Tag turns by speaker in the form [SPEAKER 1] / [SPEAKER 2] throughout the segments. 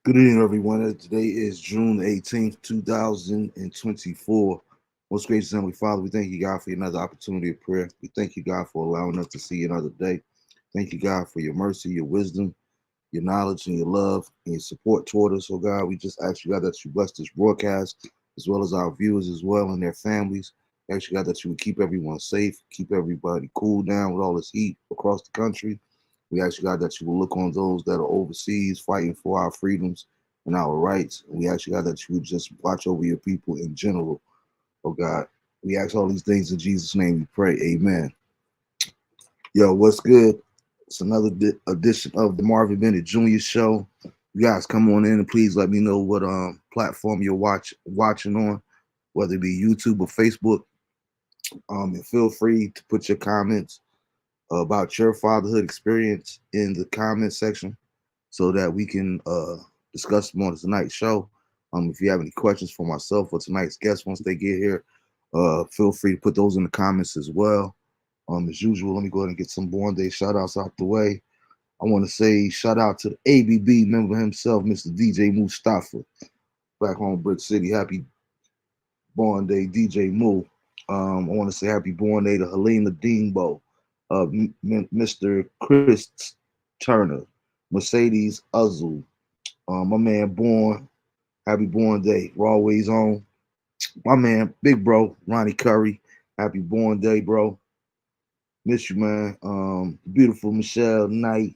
[SPEAKER 1] Good evening, everyone. Today is June 18th, 2024. Most gracious Heavenly Father, we thank you, God, for another opportunity of prayer. We thank you, God, for allowing us to see another day. Thank you, God, for your mercy, your wisdom, your knowledge, and your love, and your support toward us. Oh, God, we just ask you, God, that you bless this broadcast, as well as our viewers as well and their families. Ask you, God, that you would keep everyone safe, keep everybody cool down with all this heat across the country. We ask you, God, that you will look on those that are overseas fighting for our freedoms and our rights. And we ask you, God, that you would just watch over your people in general, oh God. We ask all these things in Jesus' name we pray. Amen. Yo, what's good? It's another edition of the Marvin Bennett Jr. Show. You guys come on in and please let me know what platform you're watching on, whether it be YouTube or Facebook. And feel free to put your comments about your fatherhood experience in the comment section so that we can discuss them on tonight's show. If you have any questions for myself or tonight's guests once they get here, feel free to put those in the comments as well. As usual, let me go ahead and get some Born Day shout outs out the way. I want to say shout out to the ABB member himself, Mr. DJ Mustafa, back home, Brick City. Happy Born Day, DJ Moo. I want to say happy Born Day to Helena Deanbo, Mr. Chris Turner, Mercedes Uzzle, my man Born. Happy Born Day. We're always on. My man, big bro, Ronnie Curry. Happy Born Day, bro. Miss you, man. Beautiful Michelle Knight.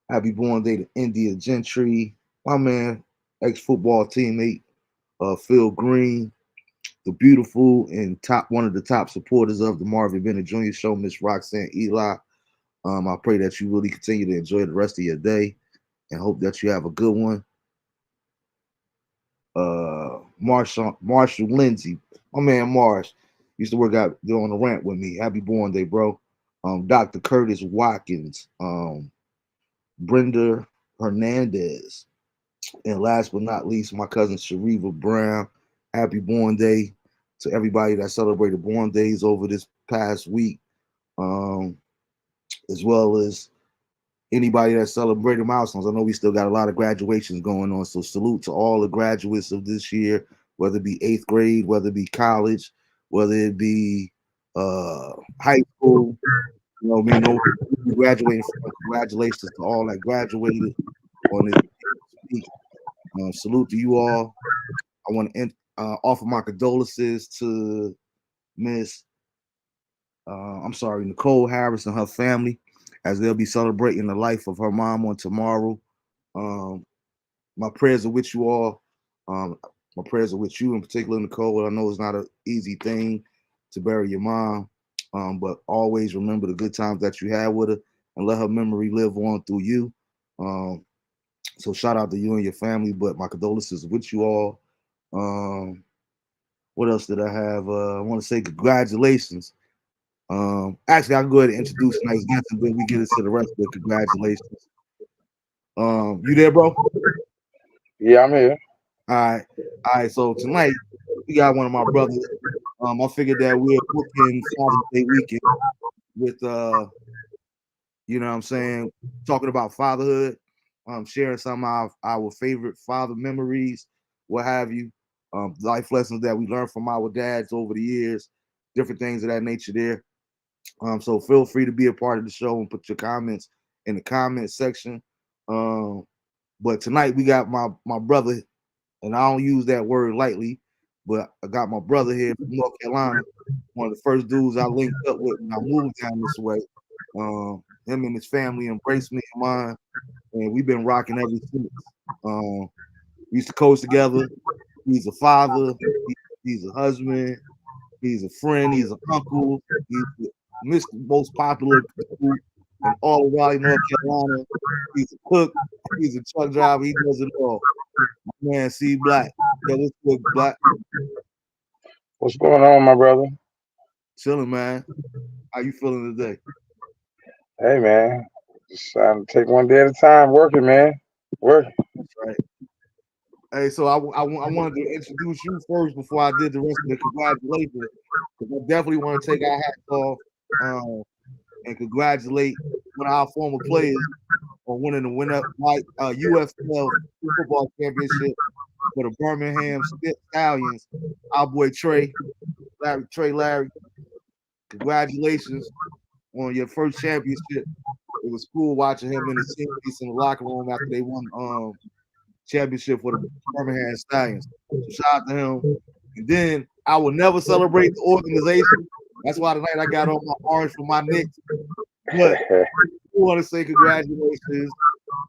[SPEAKER 1] Happy Born Day to India Gentry. My man, ex-football teammate, Phil Green. The beautiful and one of the top supporters of the Marvin Bennett Jr. Show, Miss Roxanne Eli. I pray that you really continue to enjoy the rest of your day and hope that you have a good one. Marshall Lindsay, my man Marsh, used to work out there on the rant with me. Happy Born Day, bro. Dr. Curtis Watkins, Brenda Hernandez, and last but not least, my cousin Shariva Brown. Happy Born Day to everybody that celebrated Born Days over this past week, um, as well as anybody that celebrated milestones. I know we still got a lot of graduations going on, so salute to all the graduates of this year, whether it be eighth grade, whether it be college, whether it be high school. You know, me know graduating from. Congratulations to all that graduated on this week. Salute to you all. I want to offer my condolences to Miss, I'm sorry, Nicole Harris and her family, as they'll be celebrating the life of her mom on tomorrow. Um, my prayers are with you all. Um, my prayers are with you in particular, Nicole. I know it's not an easy thing to bury your mom, but always remember the good times that you had with her and let her memory live on through you. Um, so shout out to you and your family, but my condolences with you all. Um, what else did I have? I want to say congratulations. Actually, I'll go ahead and introduce tonight's guest, and then we get into the rest of the congratulations. You there, bro?
[SPEAKER 2] Yeah, I'm here.
[SPEAKER 1] All right. So tonight we got one of my brothers. I figured that we're booking Father's Day weekend with you know what I'm saying, talking about fatherhood, sharing some of our favorite father memories, what have you, life lessons that we learned from our dads over the years, different things of that nature there. So feel free to be a part of the show and put your comments in the comment section. Um, but tonight we got my brother, and I don't use that word lightly, but I got my brother here from North Carolina, one of the first dudes I linked up with when I moved down this way. Him and his family embraced me and mine, and we've been rocking ever since. We used to coach together. He's a father. He's a husband. He's a friend. He's an uncle. He's the most popular dude in all of Raleigh, North Carolina. He's a cook. He's a truck driver. He does it all. My man, C Black. Yo, what's good, Black?
[SPEAKER 2] What's going on, my brother?
[SPEAKER 1] Chilling, man. How you feeling today?
[SPEAKER 2] Hey, man. Just trying to take one day at a time. Working, man. Working.
[SPEAKER 1] That's right. Hey, so I wanted to introduce you first before I did the rest of the congratulations. Because I definitely want to take our hats off and congratulate one of our former players. on winning the UFL football championship for the Birmingham Stallions. Our boy Larry, congratulations on your first championship. It was cool watching him in his teammates in the locker room after they won championship for the Birmingham Stallions. So shout out to him. And then I will never celebrate the organization. That's why tonight I got on my orange for my Knicks. But I want to say congratulations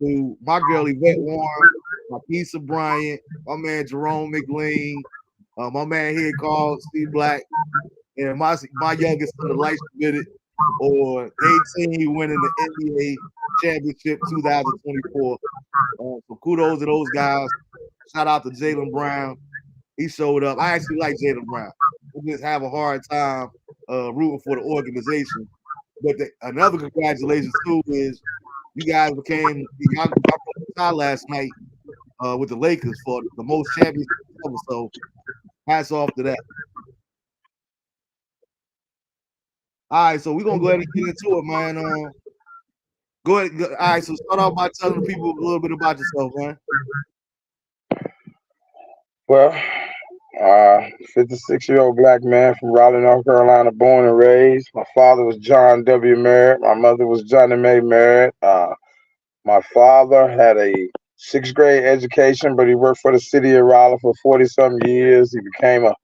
[SPEAKER 1] to my girl Yvette Warren, my Pisa Bryant, my man Jerome McLean, my man here called Steve Black, and my youngest son, Elisha Bennett, or 18 winning the NBA championship 2024. So kudos to those guys. Shout out to Jaylen Brown. He showed up. I actually like Jaylen Brown. We just have a hard time rooting for the organization. But another congratulations too is you guys became y'all last night with the Lakers for the most championships ever. So hats off to that. All right, so we're gonna go ahead and get into it, man. Go ahead. All right, so start off by telling the people a little bit about yourself, man.
[SPEAKER 2] Well, 56-year-old black man from Raleigh, North Carolina, born and raised. My father was John W. Merritt. My mother was Johnny Mae Merritt. My father had a sixth grade education, but he worked for the city of Raleigh for 40-some years. He became a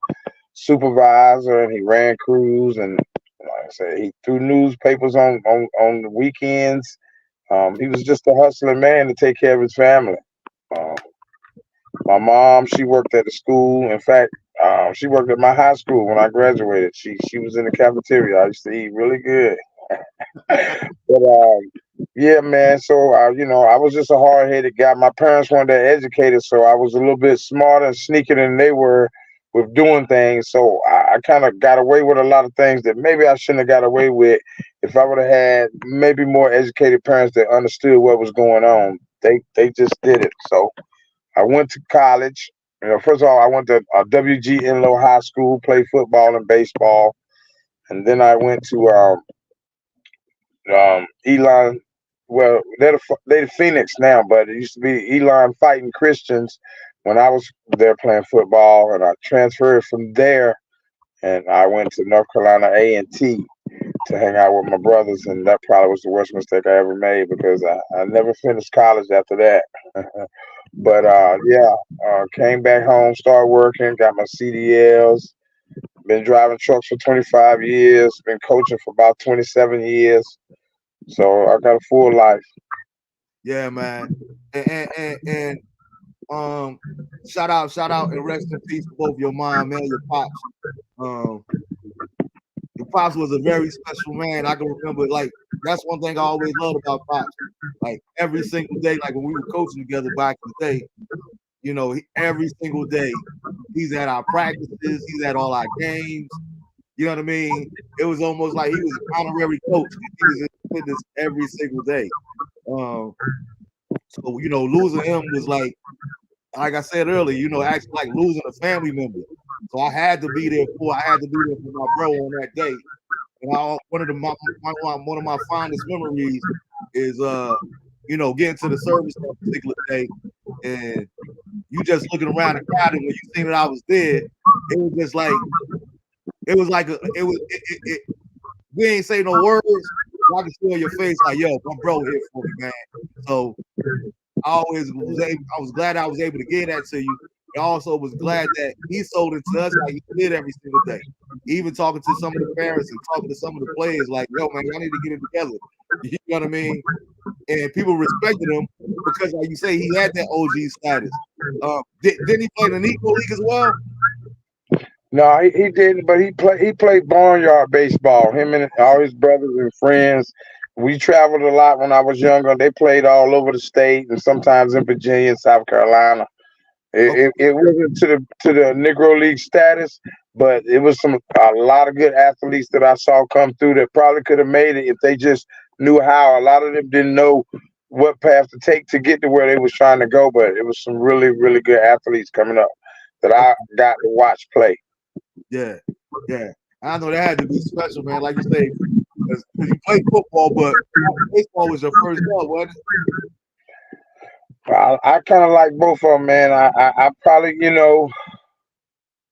[SPEAKER 2] supervisor and he ran crews, and like I said, he threw newspapers on the weekends. He was just a hustling man to take care of his family. My mom, she worked at the school. In fact, she worked at my high school when I graduated. She was in the cafeteria. I used to eat really good. But yeah, man. So I was just a hard-headed guy. My parents weren't that educated, so I was a little bit smarter and sneaker than they were with doing things. So I kind of got away with a lot of things that maybe I shouldn't have got away with if I would have had maybe more educated parents that understood what was going on. They just did it. So I went to college. First of all, I went to WG Enlow High School, played football and baseball, and then I went to Elon. Well, they're the Phoenix now, but it used to be Elon Fighting Christians when I was there playing football, and I transferred from there, and I went to North Carolina A&T to hang out with my brothers, and that probably was the worst mistake I ever made because I never finished college after that. But came back home, started working, got my CDLs, been driving trucks for 25 years, been coaching for about 27 years. So I got a full life.
[SPEAKER 1] Yeah, man. And shout out, and rest in peace to both your mom and your pops. Your pops was a very special man. I can remember, like, that's one thing I always loved about pops. Like every single day, like when we were coaching together back in the day, every single day, he's at our practices, he's at all our games. You know what I mean? It was almost like he was an honorary coach. He was in fitness every single day. So losing him was like I said earlier, actually like losing a family member. So I had to be there for my bro on that day. And one of my fondest memories is getting to the service that particular day, and you just looking around the crowd, and when you seen that I was there, it was just like we ain't say no words. I can see on your face like, yo, my bro here for me, man. So I was glad I was able to get that to you. And also was glad that he sold it to us like he did every single day. Even talking to some of the parents and talking to some of the players like, yo, man, y'all need to get it together. You know what I mean? And people respected him because, like you say, he had that OG status. Didn't he play in the Negro League as well?
[SPEAKER 2] No, he didn't, but he played barnyard baseball. Him and all his brothers and friends. We traveled a lot when I was younger. They played all over the state and sometimes in Virginia and South Carolina. It wasn't to the Negro League status, but it was a lot of good athletes that I saw come through that probably could have made it if they just knew how. A lot of them didn't know what path to take to get to where they was trying to go, but it was some really, really good athletes coming up that I got to watch play.
[SPEAKER 1] Yeah. I know that had to be special, man. Like you say, Because you played football, but baseball was your first love, wasn't
[SPEAKER 2] I kind of like both of them, man. I probably,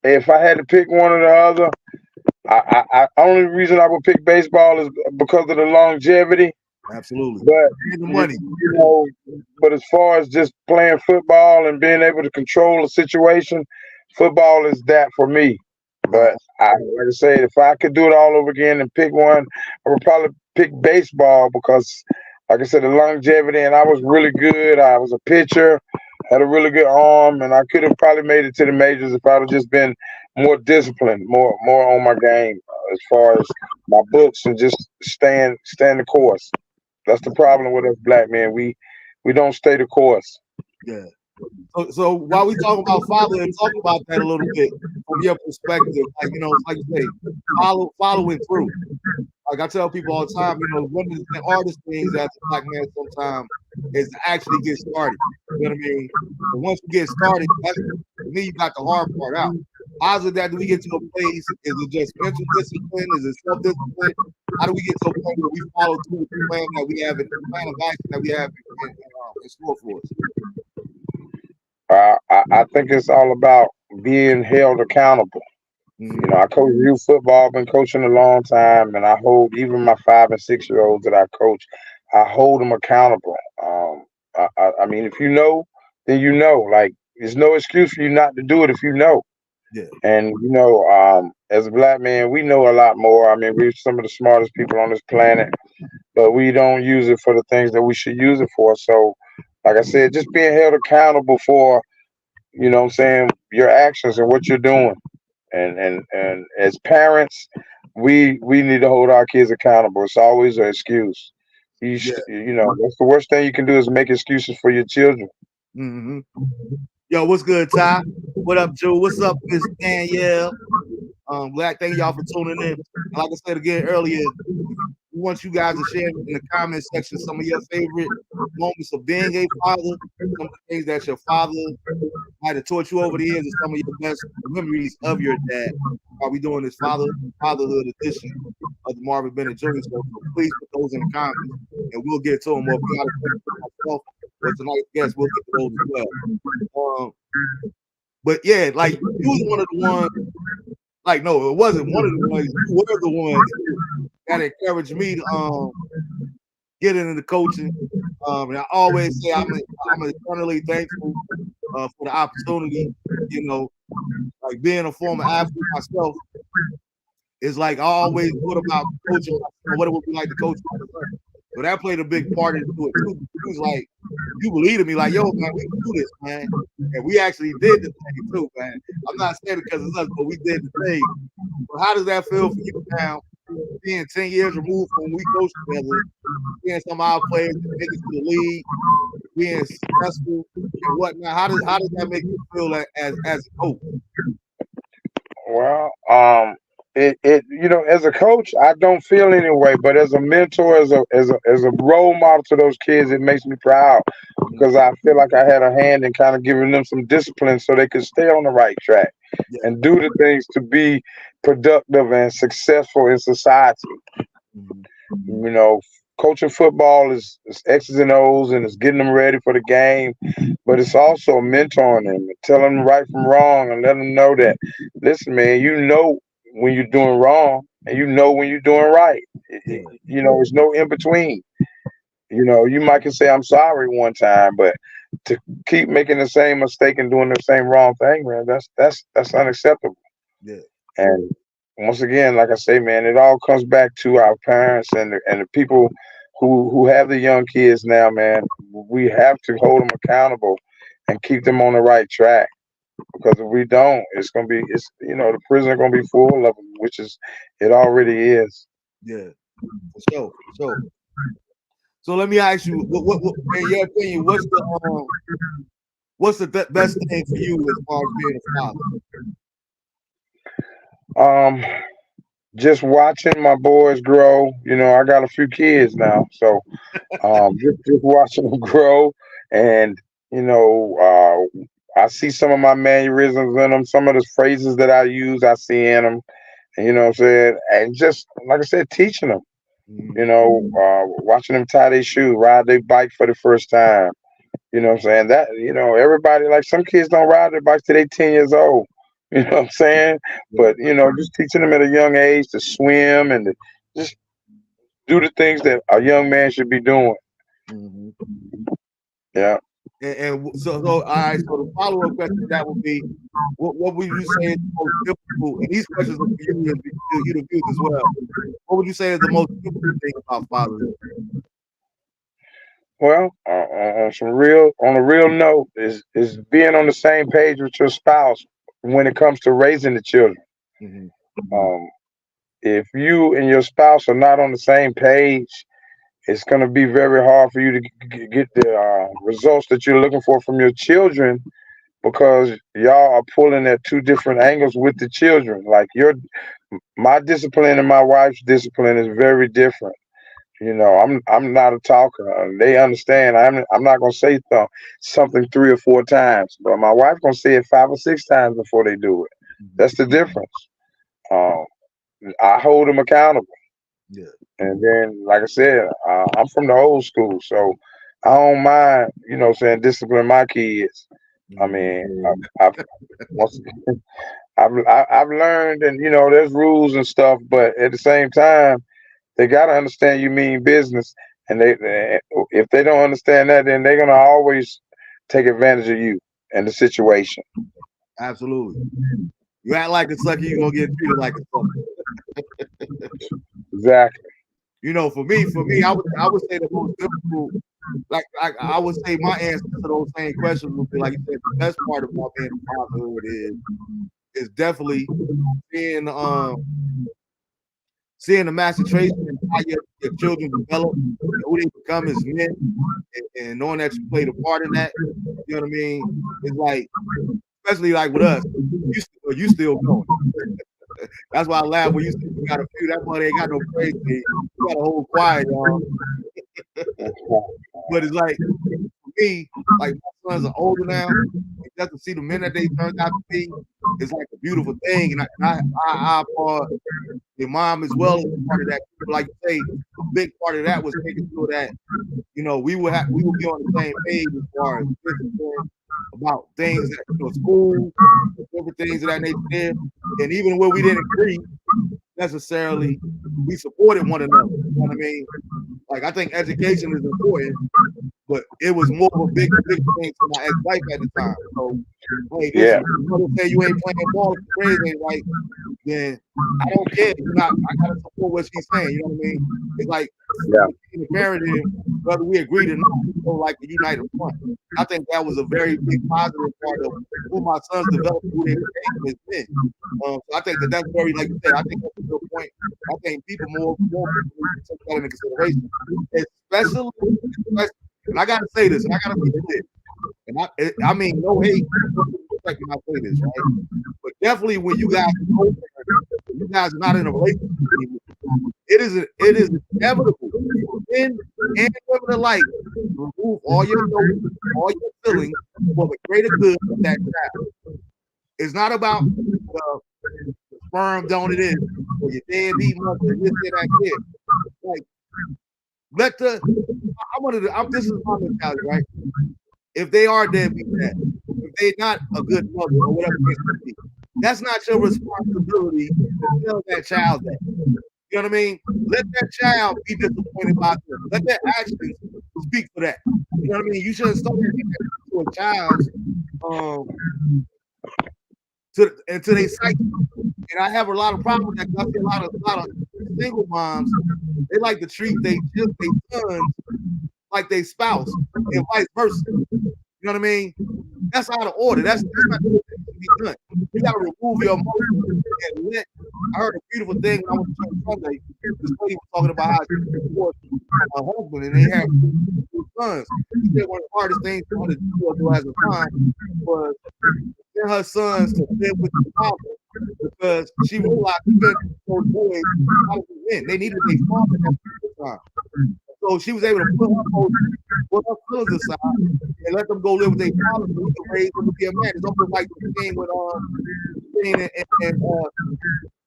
[SPEAKER 2] if I had to pick one or the other, only reason I would pick baseball is because of the longevity.
[SPEAKER 1] it? Absolutely.
[SPEAKER 2] But
[SPEAKER 1] And the
[SPEAKER 2] you,
[SPEAKER 1] money.
[SPEAKER 2] you know, but as far as just playing football and being able to control a situation, football is that for me.
[SPEAKER 1] Right.
[SPEAKER 2] But like I said, if I could do it all over again and pick one, I would probably pick baseball because, like I said, the longevity, and I was really good. I was a pitcher, had a really good arm, and I could have probably made it to the majors if I'd have just been more disciplined, more on my game as far as my books and just staying the course. That's the problem with us black men. We don't stay the course.
[SPEAKER 1] Yeah. So while we talk about fatherhood, talk about that a little bit from your perspective. Like, like you say, following through. Like I tell people all the time, one of the hardest things as a black man sometimes is to actually get started. You know what I mean? And once you get started, then you got the hard part out. How's it that do we get to a place? Is it just mental discipline? Is it self-discipline? How do we get to a point where we follow through with the plan that we have, the plan of action that we have in store for us?
[SPEAKER 2] I think it's all about being held accountable. I coach youth football. I've been coaching a long time, and I hold even my 5 and 6 year olds that I coach. I hold them accountable. I mean, if you know, then you know. Like, there's no excuse for you not to do it if you know.
[SPEAKER 1] Yeah.
[SPEAKER 2] And as a black man, we know a lot more. I mean, we're some of the smartest people on this planet, but we don't use it for the things that we should use it for. So, like I said, just being held accountable for, what I'm saying, your actions and what you're doing. And as parents, we need to hold our kids accountable. It's always an excuse.
[SPEAKER 1] Yeah.
[SPEAKER 2] That's the worst thing you can do is make excuses for your children.
[SPEAKER 1] Mm-hmm. Yo, what's good, Ty? What up, Joe? What's up, Miss Danielle? Glad thank y'all for tuning in. Like I said again earlier, we want you guys to share in the comment section some of your favorite moments of being a father, some of the things that your father might have taught you over the years, and some of your best memories of your dad. While we doing this fatherhood edition of the Marvin Bennett Jr. Show, so please put those in the comments, and we'll get to them. Or if you got a question for myself or tonight's guest, we'll get to those as well. But yeah, like you was one of the ones. Like, no, it wasn't one of the ones. You were the ones that encouraged me to get into the coaching. And I always say I'm eternally thankful for the opportunity. Like being a former athlete myself is like I always thought about coaching. What it would be like to coach my son. So that played a big part into it too. He was like, you believe in me, like, yo, man, we can do this, man. And we actually did the thing too, man. I'm not saying it because it's us, but we did the thing. But how does that feel for you now, being 10 years removed from when we coached together, seeing some of our players make it to the league, being successful and whatnot? How does that make you feel as a coach?
[SPEAKER 2] Well, as a coach, I don't feel any way, but as a mentor, as a role model to those kids, it makes me proud because I feel like I had a hand in kind of giving them some discipline so they could stay on the right track and do the things to be productive and successful in society. Coaching football is X's and O's and it's getting them ready for the game, but it's also mentoring them, telling them right from wrong, and letting them know that, listen, man, when you're doing wrong, and when you're doing right. There's no in between. You might can say I'm sorry one time, but to keep making the same mistake and doing the same wrong thing, man, that's unacceptable.
[SPEAKER 1] Yeah.
[SPEAKER 2] And once again, like I say, man, it all comes back to our parents and the people who have the young kids now, man. We have to hold them accountable and keep them on the right track. Because if we don't, the prison gonna be full of them, which it already is.
[SPEAKER 1] Yeah, for sure. So let me ask you, what in your opinion, what's the best thing for you as far as being a
[SPEAKER 2] father? Just watching my boys grow. I got a few kids now, so just watching them grow, and I see some of my mannerisms in them, some of the phrases that I use, I see in them, and what I'm saying, and just like I said, teaching them. You know, watching them tie their shoe, ride their bike for the first time. You know what I'm saying? That, everybody, like some kids don't ride their bikes till they 10 years old. You know what I'm saying?
[SPEAKER 1] Yeah.
[SPEAKER 2] But, just teaching them at a young age to swim and to just do the things that a young man should be doing.
[SPEAKER 1] Mhm.
[SPEAKER 2] Yeah.
[SPEAKER 1] So all right. So the follow up question to that would be, what would you say is the most difficult? And these questions are for you to views as well. What would you say is the most difficult thing about fatherhood?
[SPEAKER 2] Well, on a real note, is being on the same page with your spouse when it comes to raising the children.
[SPEAKER 1] Mm-hmm.
[SPEAKER 2] Um, if you and your spouse are not on the same page, it's going to be very hard for you to get the results that you're looking for from your children, because y'all are pulling at two different angles with the children. Like my discipline and my wife's discipline is very different. I'm not a talker. They understand. I'm not gonna say something 3 or 4 times, but my wife gonna say it 5 or 6 times before they do it. That's the difference. Um, I hold them accountable.
[SPEAKER 1] Yeah.
[SPEAKER 2] And then, like I said, I'm from the old school, so I don't mind, saying discipline my kids. I
[SPEAKER 1] Mm-hmm.
[SPEAKER 2] mean, once I've learned, and there's rules and stuff, but at the same time, they gotta understand you mean business, and if they don't understand that, then they're gonna always take advantage of you and the situation.
[SPEAKER 1] Absolutely. You act like a sucker, you're gonna get treated like a sucker.
[SPEAKER 2] Exactly.
[SPEAKER 1] For me, I would say the most difficult, like I would say my answer to those same questions would be, like you said, the best part about being a fatherhood is definitely seeing seeing the masturbation and how your children develop and who they become as men, and knowing that you played a part in that. You know what I mean? It's like, especially like with us, you still going. That's why I laugh when you say you got a few. That boy ain't got no praise. You got a whole choir, y'all. But it's like, for me, like my sons are older now, and just to see the men that they turned out to be, it's like a beautiful thing. And I applaud your mom as well as part of that. But like you say, a big part of that was making sure that we would be on the same page as far as discipline, about things that school, different things of that nature there. And even where we didn't agree necessarily, we supported one another. You know what I mean? Like, I think education is important, but it was more of a big thing to my ex-wife at the time. So, hey,
[SPEAKER 2] Yeah.
[SPEAKER 1] listen, you want to say you ain't playing ball, if the grades ain't right, then I don't care. I gotta support what she's saying. You know what I mean? It's like
[SPEAKER 2] Yeah.
[SPEAKER 1] in the parenting, whether we agreed or not, we go like a united front. I think that was a very big positive part of who my sons developed, who they became as men. So I think that's very, like you said, I think that's a good point. I think more people need to take that into consideration, especially, and I gotta say this, and I gotta be clear, and I mean no hate, when I say this, right? But definitely when you guys are older, you guys are not in a relationship anymore, it is inevitable for men and women alike to remove all your emotions, all your feelings for the greater good of that child. It's not about the sperm donor or your deadbeat mother and this and that kid. Like, this is my mentality, right? If they are deadbeat dad, if they're not a good mother or whatever the case may be, that's not your responsibility to tell that child that. You know what I mean? Let that child be disappointed by them. Let their actions speak for that. You know what I mean? You shouldn't start to a child's until they psyche. And I have a lot of problems with that. I see a lot of single moms, they like to treat their sons like their spouse and vice versa. You know what I mean? That's out of order. That's not the way it should be done. You got to remove your emotions and let. I heard a beautiful thing when I went to church Sunday. This lady was talking about how she divorced from her husband and they had 2 sons. She said one of the hardest things for her to do as a mom was get her sons to live with the father, because she realized she couldn't those boys how to win. They needed a father at the time. So she was able to put her feelings aside and let them go live with their father so he could raise them to be a man. It's almost like the thing with in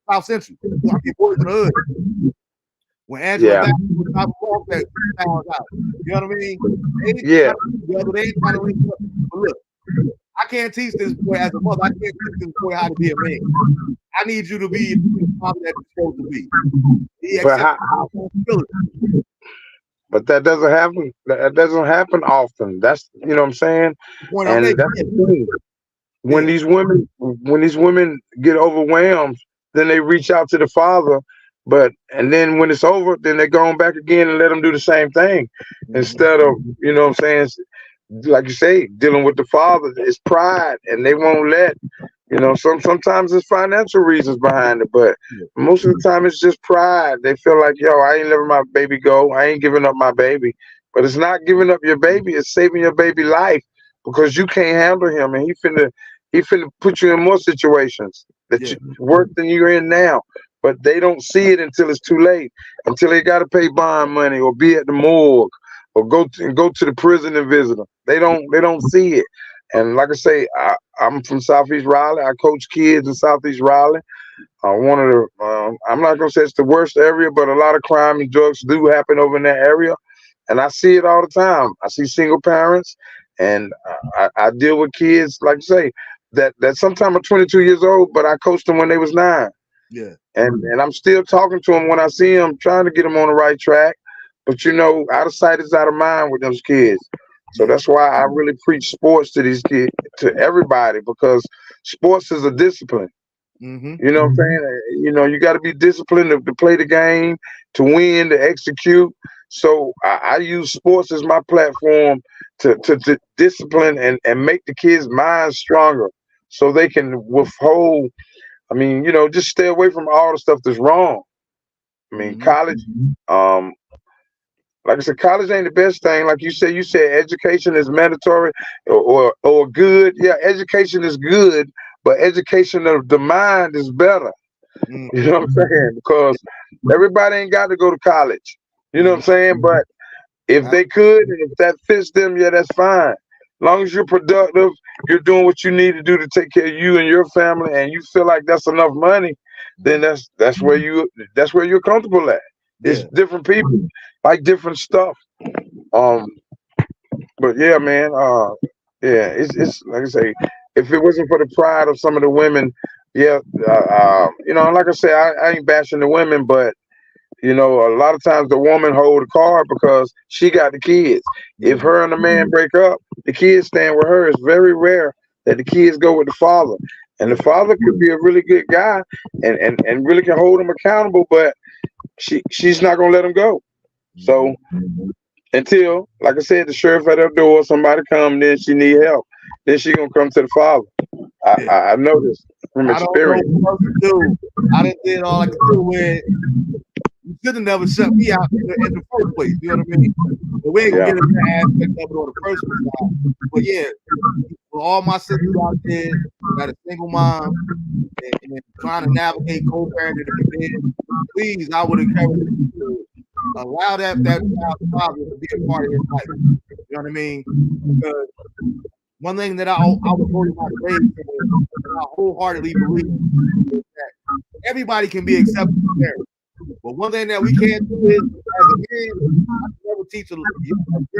[SPEAKER 1] South Central. I mean, Boys in the Hood. When Angela
[SPEAKER 2] Yeah.
[SPEAKER 1] died, was about to walk that found out. You know what I mean? They ain't
[SPEAKER 2] Yeah.
[SPEAKER 1] trying to be together. They ain't trying to link up. But look, I can't teach this boy as a mother. I can't teach this boy how to be a man. I need you to be the father that you're supposed to be. He
[SPEAKER 2] But
[SPEAKER 1] accepts responsibility.
[SPEAKER 2] but that doesn't happen. That doesn't happen often. That's, you know what I'm saying?
[SPEAKER 1] The point I'm
[SPEAKER 2] And
[SPEAKER 1] making.
[SPEAKER 2] that's the thing.
[SPEAKER 1] Yeah.
[SPEAKER 2] When these women get overwhelmed, then they reach out to the father. But and then when it's over, then they go on back again and let them do the same thing instead of, you know what I'm saying, like you say, dealing with the father. It's pride, and they won't let, you know. Sometimes it's financial reasons behind it, but most of the time it's just pride. They feel like, yo, I ain't letting my baby go. I ain't giving up my baby. But it's not giving up your baby. It's saving your baby life because you can't handle him, and he finna put you in more situations that
[SPEAKER 1] Yeah.
[SPEAKER 2] you worse than you're in now. But they don't see it until it's too late, until they got to pay bond money or be at the morgue or go to the prison and visit them. They don't see it. And like I say, I'm from Southeast Raleigh. I coach kids in Southeast Raleigh. One of the I'm not gonna say it's the worst area, but a lot of crime and drugs do happen over in that area, and I see it all the time. I see single parents, and I deal with kids like you say that sometimes are 22 years old, but I coached them when they was 9.
[SPEAKER 1] Yeah.
[SPEAKER 2] And I'm still talking to them when I see them, trying to get them on the right track. But you know, out of sight is out of mind with those kids. So
[SPEAKER 1] Yeah.
[SPEAKER 2] that's why I really preach sports to these kids, to everybody, because sports is a discipline.
[SPEAKER 1] Mm-hmm.
[SPEAKER 2] You know what I'm saying? You know, you got to be disciplined to play the game, to win, to execute. So I use sports as my platform to discipline and make the kids' minds stronger so they can withhold. I mean, you know, just stay away from all the stuff that's wrong. I mean,
[SPEAKER 1] Mm-hmm.
[SPEAKER 2] college, um, like I said, college ain't the best thing. Like you said education is mandatory or good. Yeah, education is good, but education of the mind is better. You know what I'm saying? Because everybody ain't got to go to college. You know what
[SPEAKER 1] Mm-hmm.
[SPEAKER 2] I'm saying? But if they could, and if that fits them, yeah, that's fine. As long as you're productive, you're doing what you need to do to take care of you and your family, and you feel like that's enough money, then that's where you're comfortable at. It's
[SPEAKER 1] Yeah.
[SPEAKER 2] different people like different stuff. Um, but yeah, man. Yeah, it's like I say, if it wasn't for the pride of some of the women, yeah, you know, like I say, I ain't bashing the women, but you know, a lot of times the woman hold the card because she got the kids. If
[SPEAKER 1] Mm-hmm.
[SPEAKER 2] her and the man break up, the kids stand with her. It's very rare that the kids go with the father. And the
[SPEAKER 1] Yeah.
[SPEAKER 2] father could be a really good guy and really can hold them accountable, but she's not gonna let him go.
[SPEAKER 1] Mm-hmm.
[SPEAKER 2] So until, like I said, the sheriff at her door, somebody come, then she need help. Then she gonna come to the father.
[SPEAKER 1] Yeah.
[SPEAKER 2] I know this from
[SPEAKER 1] I don't know
[SPEAKER 2] experience.
[SPEAKER 1] what else to do. I done did all I could do with. You should have never shut me out in the first place. You know what I mean? But we ain't gonna
[SPEAKER 2] Yeah.
[SPEAKER 1] get into that aspect of it on the personal side. But yeah, for all my sisters out there that are single mom and trying to navigate co-parenting and men, please, I would encourage you to allow that child's father to be a part of his life. You know what I mean? Because one thing that I was told about raised and I wholeheartedly believe is that everybody can be accepted parents. But one thing that we can't do is, as a man, I can never teach a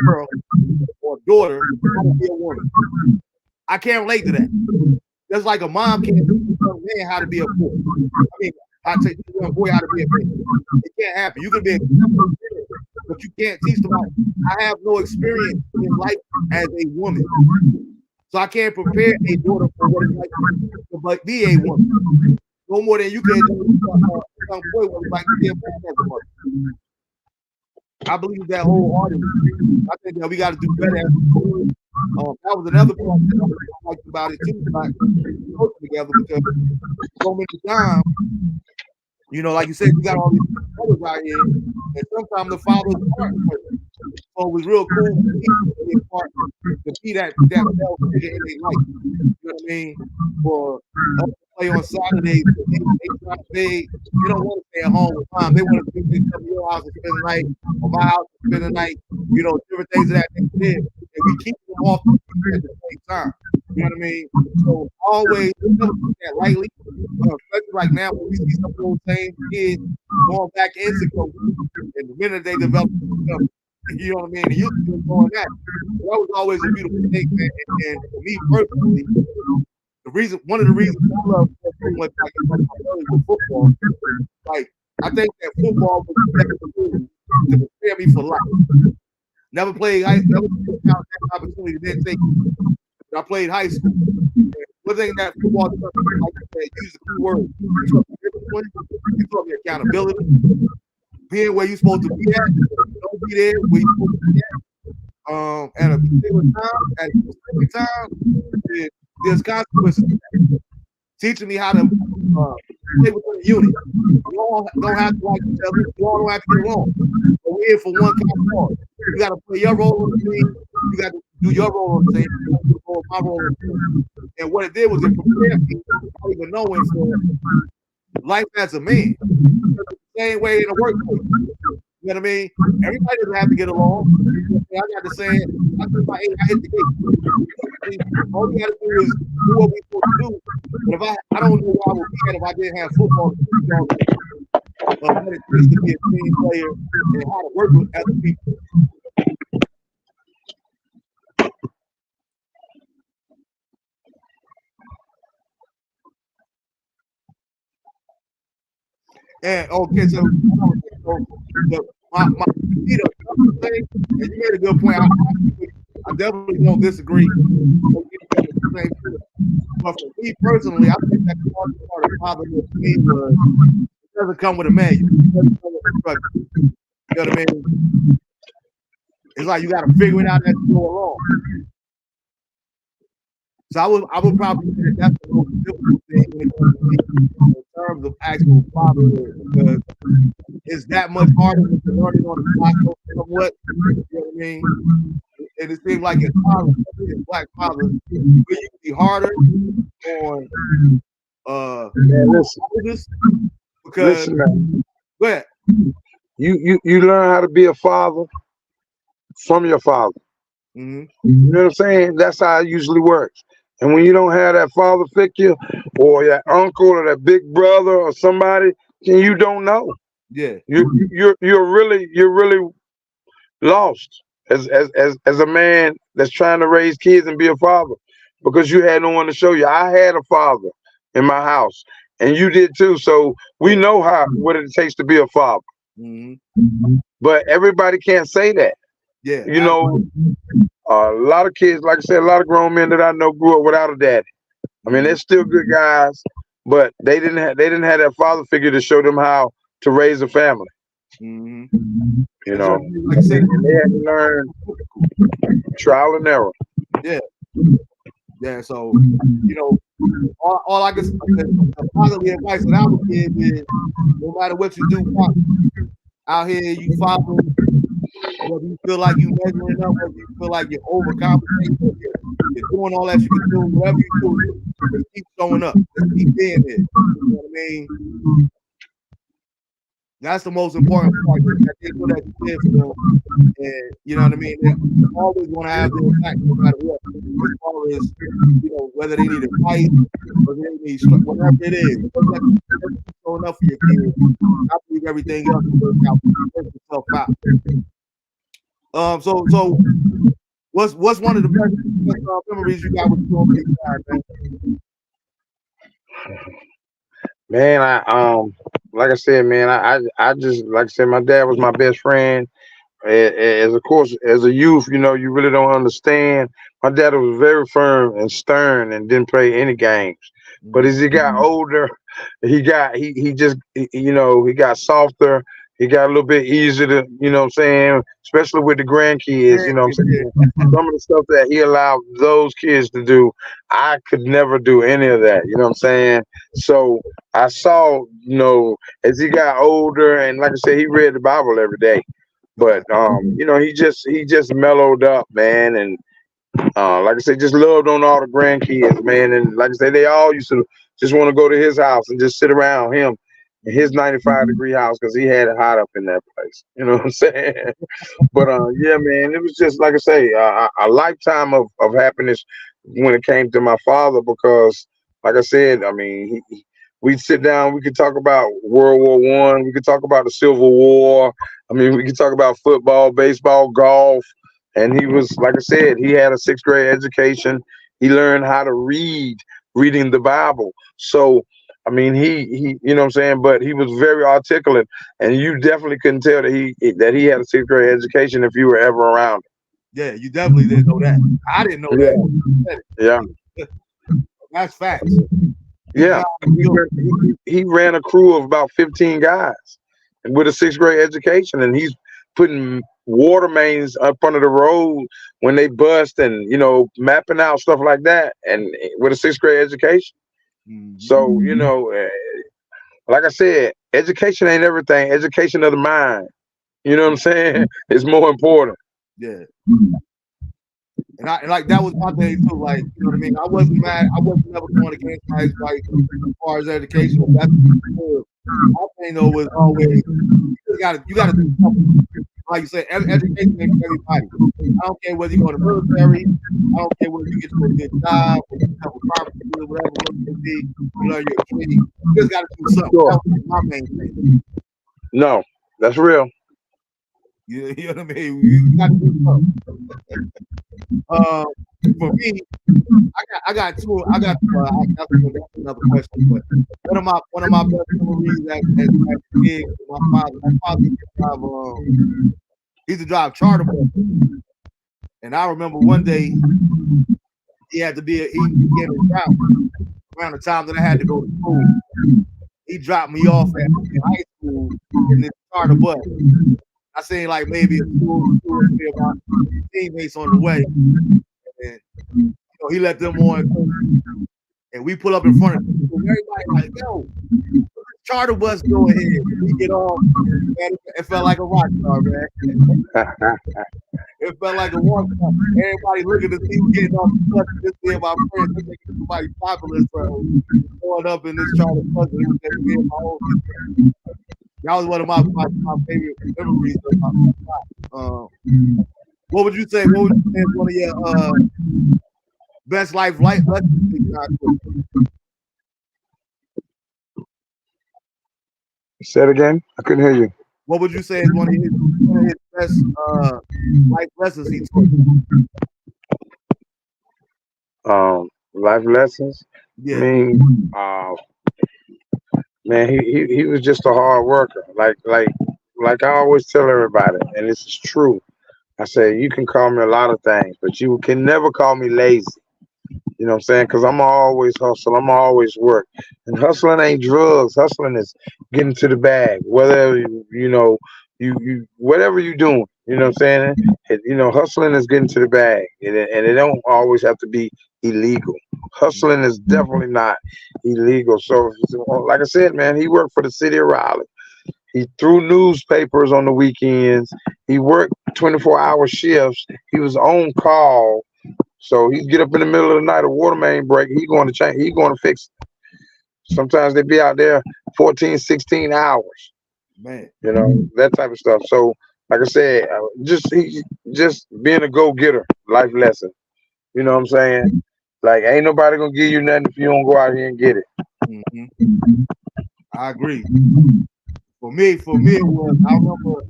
[SPEAKER 1] girl or a daughter how to be a woman. I can't relate to that. Just like a mom can't teach a young man how to be a boy. I mean, I teach a young boy how to be a man. It can't happen. You can be accepted, but you can't teach them how. I have no experience in life as a woman. So I can't prepare a daughter for what it's like to be a woman. No more than you can do a young boy what it's like to be a man as a mother. I believe that wholeheartedly. I think that we got to do better as a community. That was another part that I liked about it too, about working together because so many times, you know, like you said, you got all these brothers out here, and sometimes the fathers aren't perfect. So it was real cool for me to be a part, to be that male figure in their life. You know what I mean? For us to play on Saturdays, they try to beg. They don't want to stay at home with mom. They want to come to your house and spend the night, or my house and spend the night. You know, different things of that nature. And we keep them off the street at the same time. You know what I mean? So always never take that lightly. Especially like now when we see some of those same kids going back into coaching, and the minute they develop, you know what I mean, and you still doing that. So that was always a beautiful thing, man. And for me personally, one of the reasons I love sports so much, like I talked about earlier with football, like I think that football was the best tool to prepare me for life. Never played, never had that opportunity to then take. I played high school. And one thing that football taught me, like I said, use the key word. It taught me discipline. It taught me accountability. Being where you're supposed to be at. Don't be there where you're supposed to be at. At a particular time, at a specific time, there's consequences. Teaching me how to play within a unit. You all don't have to like each other. You all don't have to get along. But we're here for one common cause. You got to play your role on the team. You got to do your role on the team. You got to do my role on the team. And what it did was it prepared me, not even knowing, for life as a man. The same way in the workplace. You know what I mean? Everybody doesn't have to get along. I got to say, I hit the gate. All we got to do is do what we're supposed to do. But I don't know why I would be at if I didn't have football what it takes to be a team player and how to work with other people. And okay, so my thing, and you made a good point. I definitely don't disagree. But for me personally, I think that part of fatherhood for me was it doesn't come with a manual. It doesn't come with instructions. You know what I mean? It's like you got to figure it out as you go along. So I would probably say that's the most difficult thing in terms of actual fatherhood, because it's that much harder to learn it on the fly somewhat. You know what I mean? And it seems like as fathers, especially as black fathers, we be harder on because
[SPEAKER 2] man.
[SPEAKER 1] Go ahead.
[SPEAKER 2] You learn how to be a father from your father.
[SPEAKER 1] Mm-hmm.
[SPEAKER 2] You know what I'm saying? That's how it usually works. And when you don't have that father figure or that uncle or that big brother or somebody, then you don't know.
[SPEAKER 1] Yeah.
[SPEAKER 2] You're really lost as a man that's trying to raise kids and be a father, because you had no one to show you. I had a father in my house, and you did too. So we know what it takes to be a father.
[SPEAKER 1] Mm-hmm.
[SPEAKER 2] But everybody can't say that.
[SPEAKER 1] Yeah.
[SPEAKER 2] You know, a lot of kids, like I said, a lot of grown men that I know grew up without a daddy. I mean, they're still good guys, but they didn't have that father figure to show them how to raise a family.
[SPEAKER 1] Mm-hmm.
[SPEAKER 2] You know, like I said, they had to learn trial and error.
[SPEAKER 1] Yeah. Yeah. So, you know, all I can say, the fatherly advice that I would give is, no matter what you do, out here, you follow. Whether you feel like you're measuring up, whether you feel like you're overcompensating, you're doing all that you can do, whatever you do, just keep showing up. Just keep being there. You know what I mean? That's the most important part. That they know that you live for them. And you know what I mean? They always want to have their back no matter what. As far as, you know, whether they need advice, whether they need whatever it is. Showing up for your kids. I believe everything else will work itself out. So what's one of the best memories you got with your big dad, man?
[SPEAKER 2] Man, like I said, man, I just, like I said, my dad was my best friend. As of course, as a youth, you know, you really don't understand. My dad was very firm and stern and didn't play any games. But as he got older, he got softer. He got a little bit easier to, you know what I'm saying, especially with the grandkids, you know what I'm saying. Some of the stuff that he allowed those kids to do, I could never do any of that, you know what I'm saying? So I saw, you know, as he got older, and like I said, he read the Bible every day. But you know, he just mellowed up, man, and like I said, just loved on all the grandkids, man. And like I said, they all used to just want to go to his house and just sit around him in his 95-degree house, because he had it hot up in that place. You know what I'm saying? But yeah, man, it was just, like I say, a lifetime of happiness when it came to my father, because, like I said, I mean, we'd sit down, we could talk about World War One, we could talk about the Civil War. I mean, we could talk about football, baseball, golf. And he was, like I said, he had a sixth grade education. He learned how to read, reading the Bible. So, I mean, he, you know what I'm saying? But he was very articulate, and you definitely couldn't tell that he had a sixth grade education if you were ever around him.
[SPEAKER 1] Yeah, you definitely didn't know that. I didn't know that.
[SPEAKER 2] Yeah.
[SPEAKER 1] That's facts.
[SPEAKER 2] Yeah, he ran a crew of about 15 guys with a sixth grade education, and he's putting water mains up under the road when they bust, and mapping out stuff like that, and with a sixth grade education.
[SPEAKER 1] Mhm.
[SPEAKER 2] So like I said, education ain't everything. Education of the mind, you know what I'm saying, is more important.
[SPEAKER 1] Yeah. And like that was my thing too. Like, you know what I mean? I wasn't mad. I wasn't never going against my ex-wife as far as education. That's my thing though was always you gotta do something. Like you said, education ain't for everybody. I don't care whether you go to the military. I don't care whether you get to a good job, or you have a carpenter, whatever it may be. You learn your trade. You just gotta do something.
[SPEAKER 2] Sure.
[SPEAKER 1] That was my main thing.
[SPEAKER 2] No, that's real.
[SPEAKER 1] You know what I mean? You gotta do something. For me, I got two. That's another question. But one of my best memories as a kid, my father used to drive charter bus, and I remember one day he had to be he get a route around the time that I had to go to school. He dropped me off at high school in this charter bus. I seen like maybe two or three of my teammates on the way, and he let them on, and we pull up in front of them. Everybody like, yo, charter bus go ahead. We get off, man. It felt like a rock star, man. It felt like a rock star. Everybody looking to see who getting off the bus. This being my friend, this nigga somebody popular, so going up in this charter bus. It was just me and my old sister. That was one of my favorite memories of my life. What would you say? What would you say is one of your best life lessons?
[SPEAKER 2] Say it again. I couldn't hear you.
[SPEAKER 1] What would you say is one of his best life lessons he taught you?
[SPEAKER 2] Life lessons.
[SPEAKER 1] Yeah.
[SPEAKER 2] I mean, man, he was just a hard worker. Like I always tell everybody, and this is true. I say you can call me a lot of things, but you can never call me lazy. You know what I'm saying? Because I'm always hustle. I'm always work. And hustling ain't drugs. Hustling is getting to the bag. Whether you whatever you doing. You know what I'm saying? Hustling is getting to the bag, and it don't always have to be illegal. Hustling is definitely not illegal. So, like I said, man, he worked for the city of Raleigh. He threw newspapers on the weekends. He worked 24-hour shifts. He was on call. So he'd get up in the middle of the night, a water main break. He going to change. He going to fix it. Sometimes they be out there 14, 16 hours.
[SPEAKER 1] Man.
[SPEAKER 2] That type of stuff. So, like I said, just being a go-getter, life lesson. You know what I'm saying? Like, ain't nobody gonna give you nothing if you don't go out here and get it.
[SPEAKER 1] Mm-hmm. I agree. For me, it was, I remember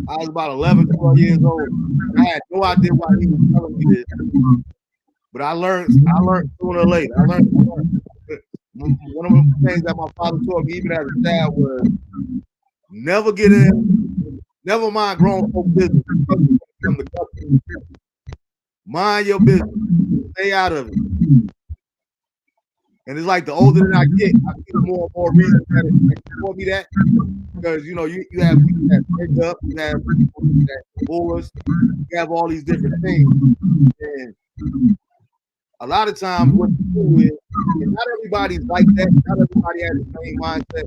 [SPEAKER 1] I was about 11, 12 years old. I had no idea why he was telling me this. But I learned sooner or later. I learned. One of the things that my father taught me, even as a child, was never get in, never mind grown folk business. From the government. Mind your business. Stay out of it. And it's like the older that I get, I see more and more reasons that it taught me that. Because you have people that break up, you have people that divorce, you have all these different things. And a lot of times what you do is, and not everybody's like that, not everybody has the same mindset.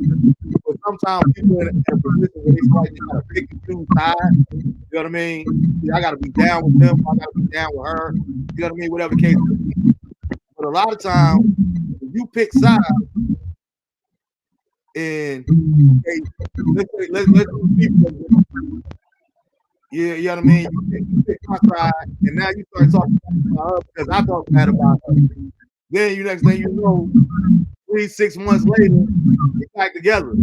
[SPEAKER 1] But sometimes people in a position where they feel like they gotta pick and choose sides. You know what I mean? I gotta be down with them, I gotta be down with her, you know what I mean, whatever the case may be. But a lot of times you pick sides, and okay, let's Yeah, you know what I mean? You pick my side, and now you start talking about her because I talk bad about her. Then you next thing you know, 3-6 months later, get back together.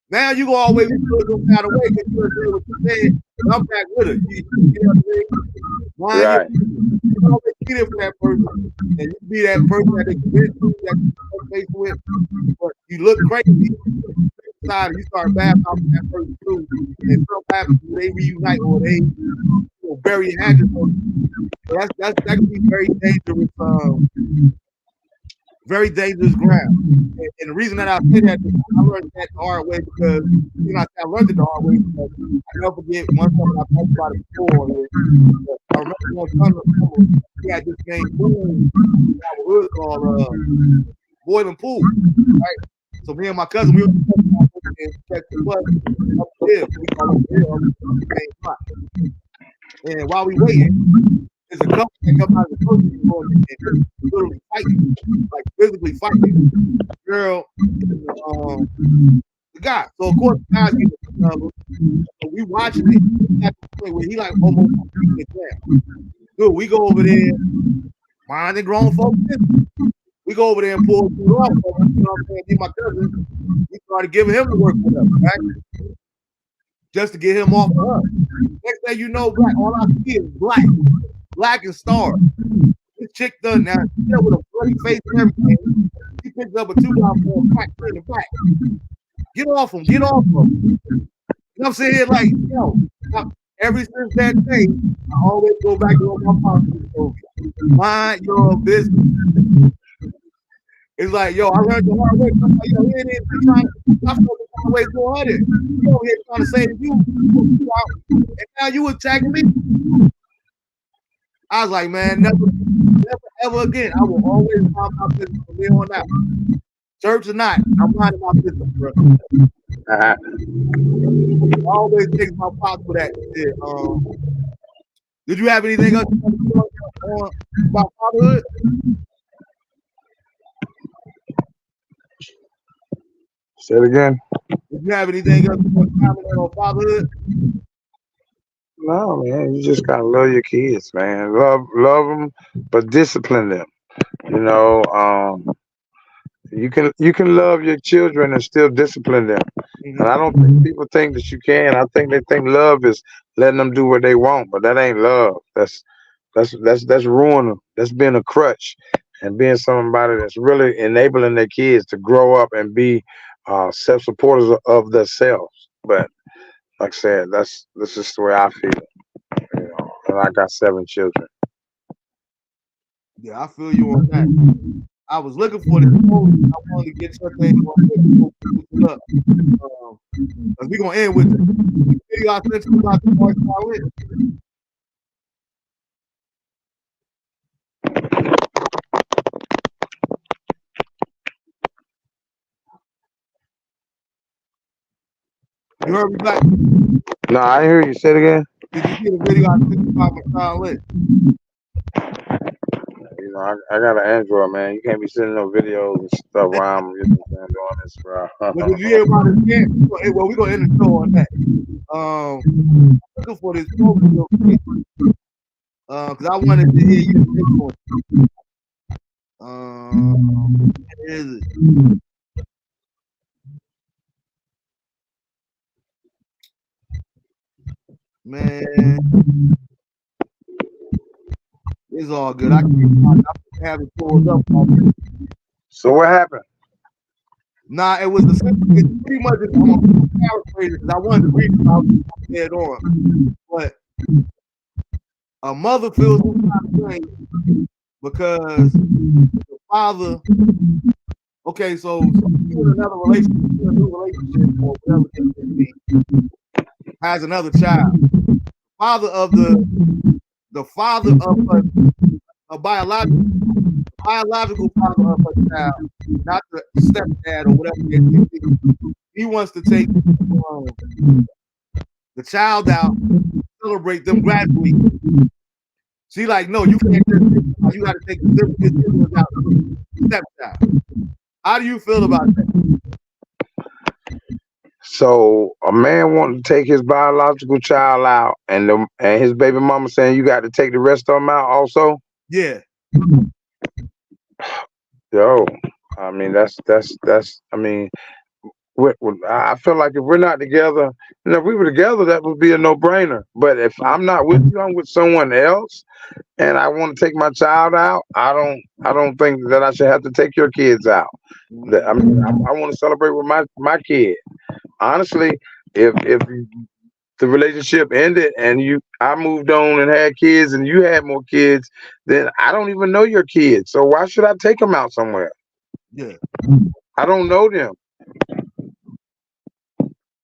[SPEAKER 1] Now you go always feel some kind of way because you said what you said, but I'm back with her. You know what I mean? Mind
[SPEAKER 2] Right.
[SPEAKER 1] you always be there for that person, and you be that person that they convince you that you face with, but you look crazy. You start bad mouthing that person too, and something happens, they reunite or they bury hatchet. So that can be very dangerous ground. And the reason that I say that is I learned that the hard way because I learned it the hard way because I never forget one time when I talked about it before. I remember one time we had this game pool in our hood called Boiling Pool, right? So me and my cousin, we were and check the bus up the hill. We call it the hill up the main spot. And while we waiting, there's a couple that come out of the grocery store and literally fighting, like physically fighting. Girl, and, the guy. So of course, the guys get so we watching it at the point where he like almost beating it down. Dude, we go over there, minding grown folks. We go over there and pull it off. You know what I'm saying? Me, my cousin, we started giving him the work for us, right? Just to get him off of us. Next thing you know, all I see is black and stars. This chick done now, with a bloody face and everything. She picks up a 2x4 crack in the back. Get off him, get off him. You know what I'm saying? Like, ever since that day, I always go back to what my father told me. Mind your business. It's like, I learned the hard way. I'm like, it ain't trying to always go at it. You over here trying to say to you, and now you attacking me. I was like, man, never ever again. I will always mind my business from here on out. Church or not, I'm minding my business, bro. I always take my pop for that shit. Did you have anything else about fatherhood?
[SPEAKER 2] Say it again.
[SPEAKER 1] Did you have anything else on fatherhood?
[SPEAKER 2] No, man, you just gotta love your kids, man. Love them, but discipline them. You can love your children and still discipline them. And I don't think people think that you can. I think they think love is letting them do what they want, but that ain't love. That's ruining them. That's being a crutch and being somebody that's really enabling their kids to grow up and be self-supporters of themselves. But like I said, that's just the way I feel. And I got 7 children.
[SPEAKER 1] Yeah, I feel you on that. I was looking for this post. I wanted to get your thing up. We're gonna end with the video I sent you about the voice with. You heard me back?
[SPEAKER 2] No, I hear you. Say it again.
[SPEAKER 1] Did you see the video I sent you about my lit?
[SPEAKER 2] I got an Android, man. You can't be sending no videos and stuff while I'm doing this, bro.
[SPEAKER 1] Well, did you hear about it again? Well, we're gonna end the show on that. I'm looking for this post real quick. Because I wanted to hear you. Where is it? Man, it's all good. I can't have it pulled up.
[SPEAKER 2] So what happened?
[SPEAKER 1] Nah, it was it's pretty much. I'm gonna paraphrase it because I wanted to read it. I was head on, but a mother feels some kind of way because the father. Okay, so you're in another relationship, a new relationship, or whatever it may be, has another child. The father of a biological father of a child, not the stepdad or whatever it may be. He wants to take the child out, celebrate them graduating. She like, no, you can't. You got to take the siblings out, stepchild. How do you feel about that?
[SPEAKER 2] So a man wanting to take his biological child out, and his baby mama saying you got to take the rest of them out also.
[SPEAKER 1] Yeah.
[SPEAKER 2] Yo, I mean that's. I mean, I feel like if we're not together, if we were together, that would be a no-brainer. But if I'm not with you, I'm with someone else, and I want to take my child out, I don't think that I should have to take your kids out. I mean, I want to celebrate with my kid. Honestly, if the relationship ended and I moved on and had kids and you had more kids, then I don't even know your kids. So why should I take them out somewhere?
[SPEAKER 1] Yeah.
[SPEAKER 2] I don't know them.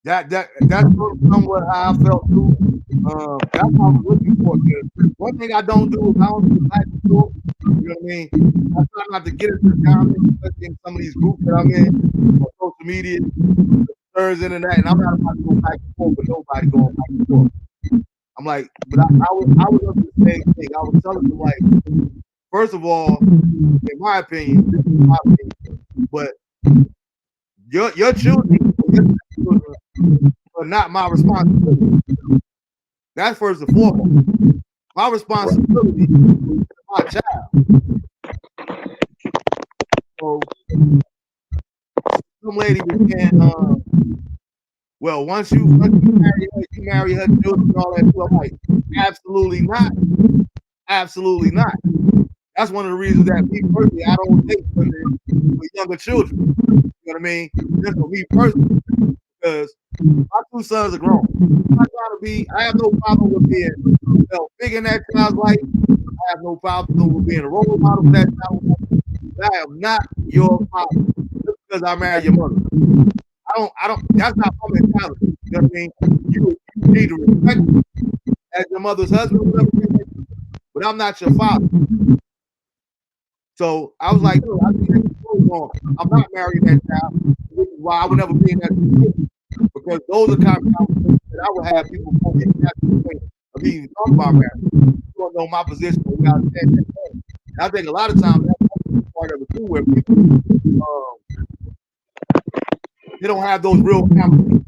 [SPEAKER 1] That's somewhat how I felt too. That's what I was looking for. One thing I don't do is I don't do back and forth. You know what I mean? I try not to get into the comments, especially in some of these groups that I'm in on social media, concerns, internet, and I'm not about to go back and forth with nobody going back and forth. I'm like, but I was up to the same thing. I was telling them like, first of all, in my opinion, this is my opinion, but your children are not my responsibility. That's first and foremost. My responsibility is my child. So some lady was saying, well, once you marry her children and all that stuff. I'm like, absolutely not. Absolutely not. That's one of the reasons that me personally, I don't date women with younger children. You know what I mean? Just for me personally, because my two sons are grown. I have no problem with being big in that child's life. I have no problem with being a role model for that child's life. But I am not your father just because I married your mother. I don't. That's not my mentality. You know what I mean? You need to respect me as your mother's husband, but I'm not your father. So I was like, no, I'm not marrying that child, which is why I would never be in that situation. Because those are kind of conversations that I would have people before they of me even talk about marriage. You don't know my position, but we understand that. And I think a lot of times that's part of it too, where people they don't have those real conversations.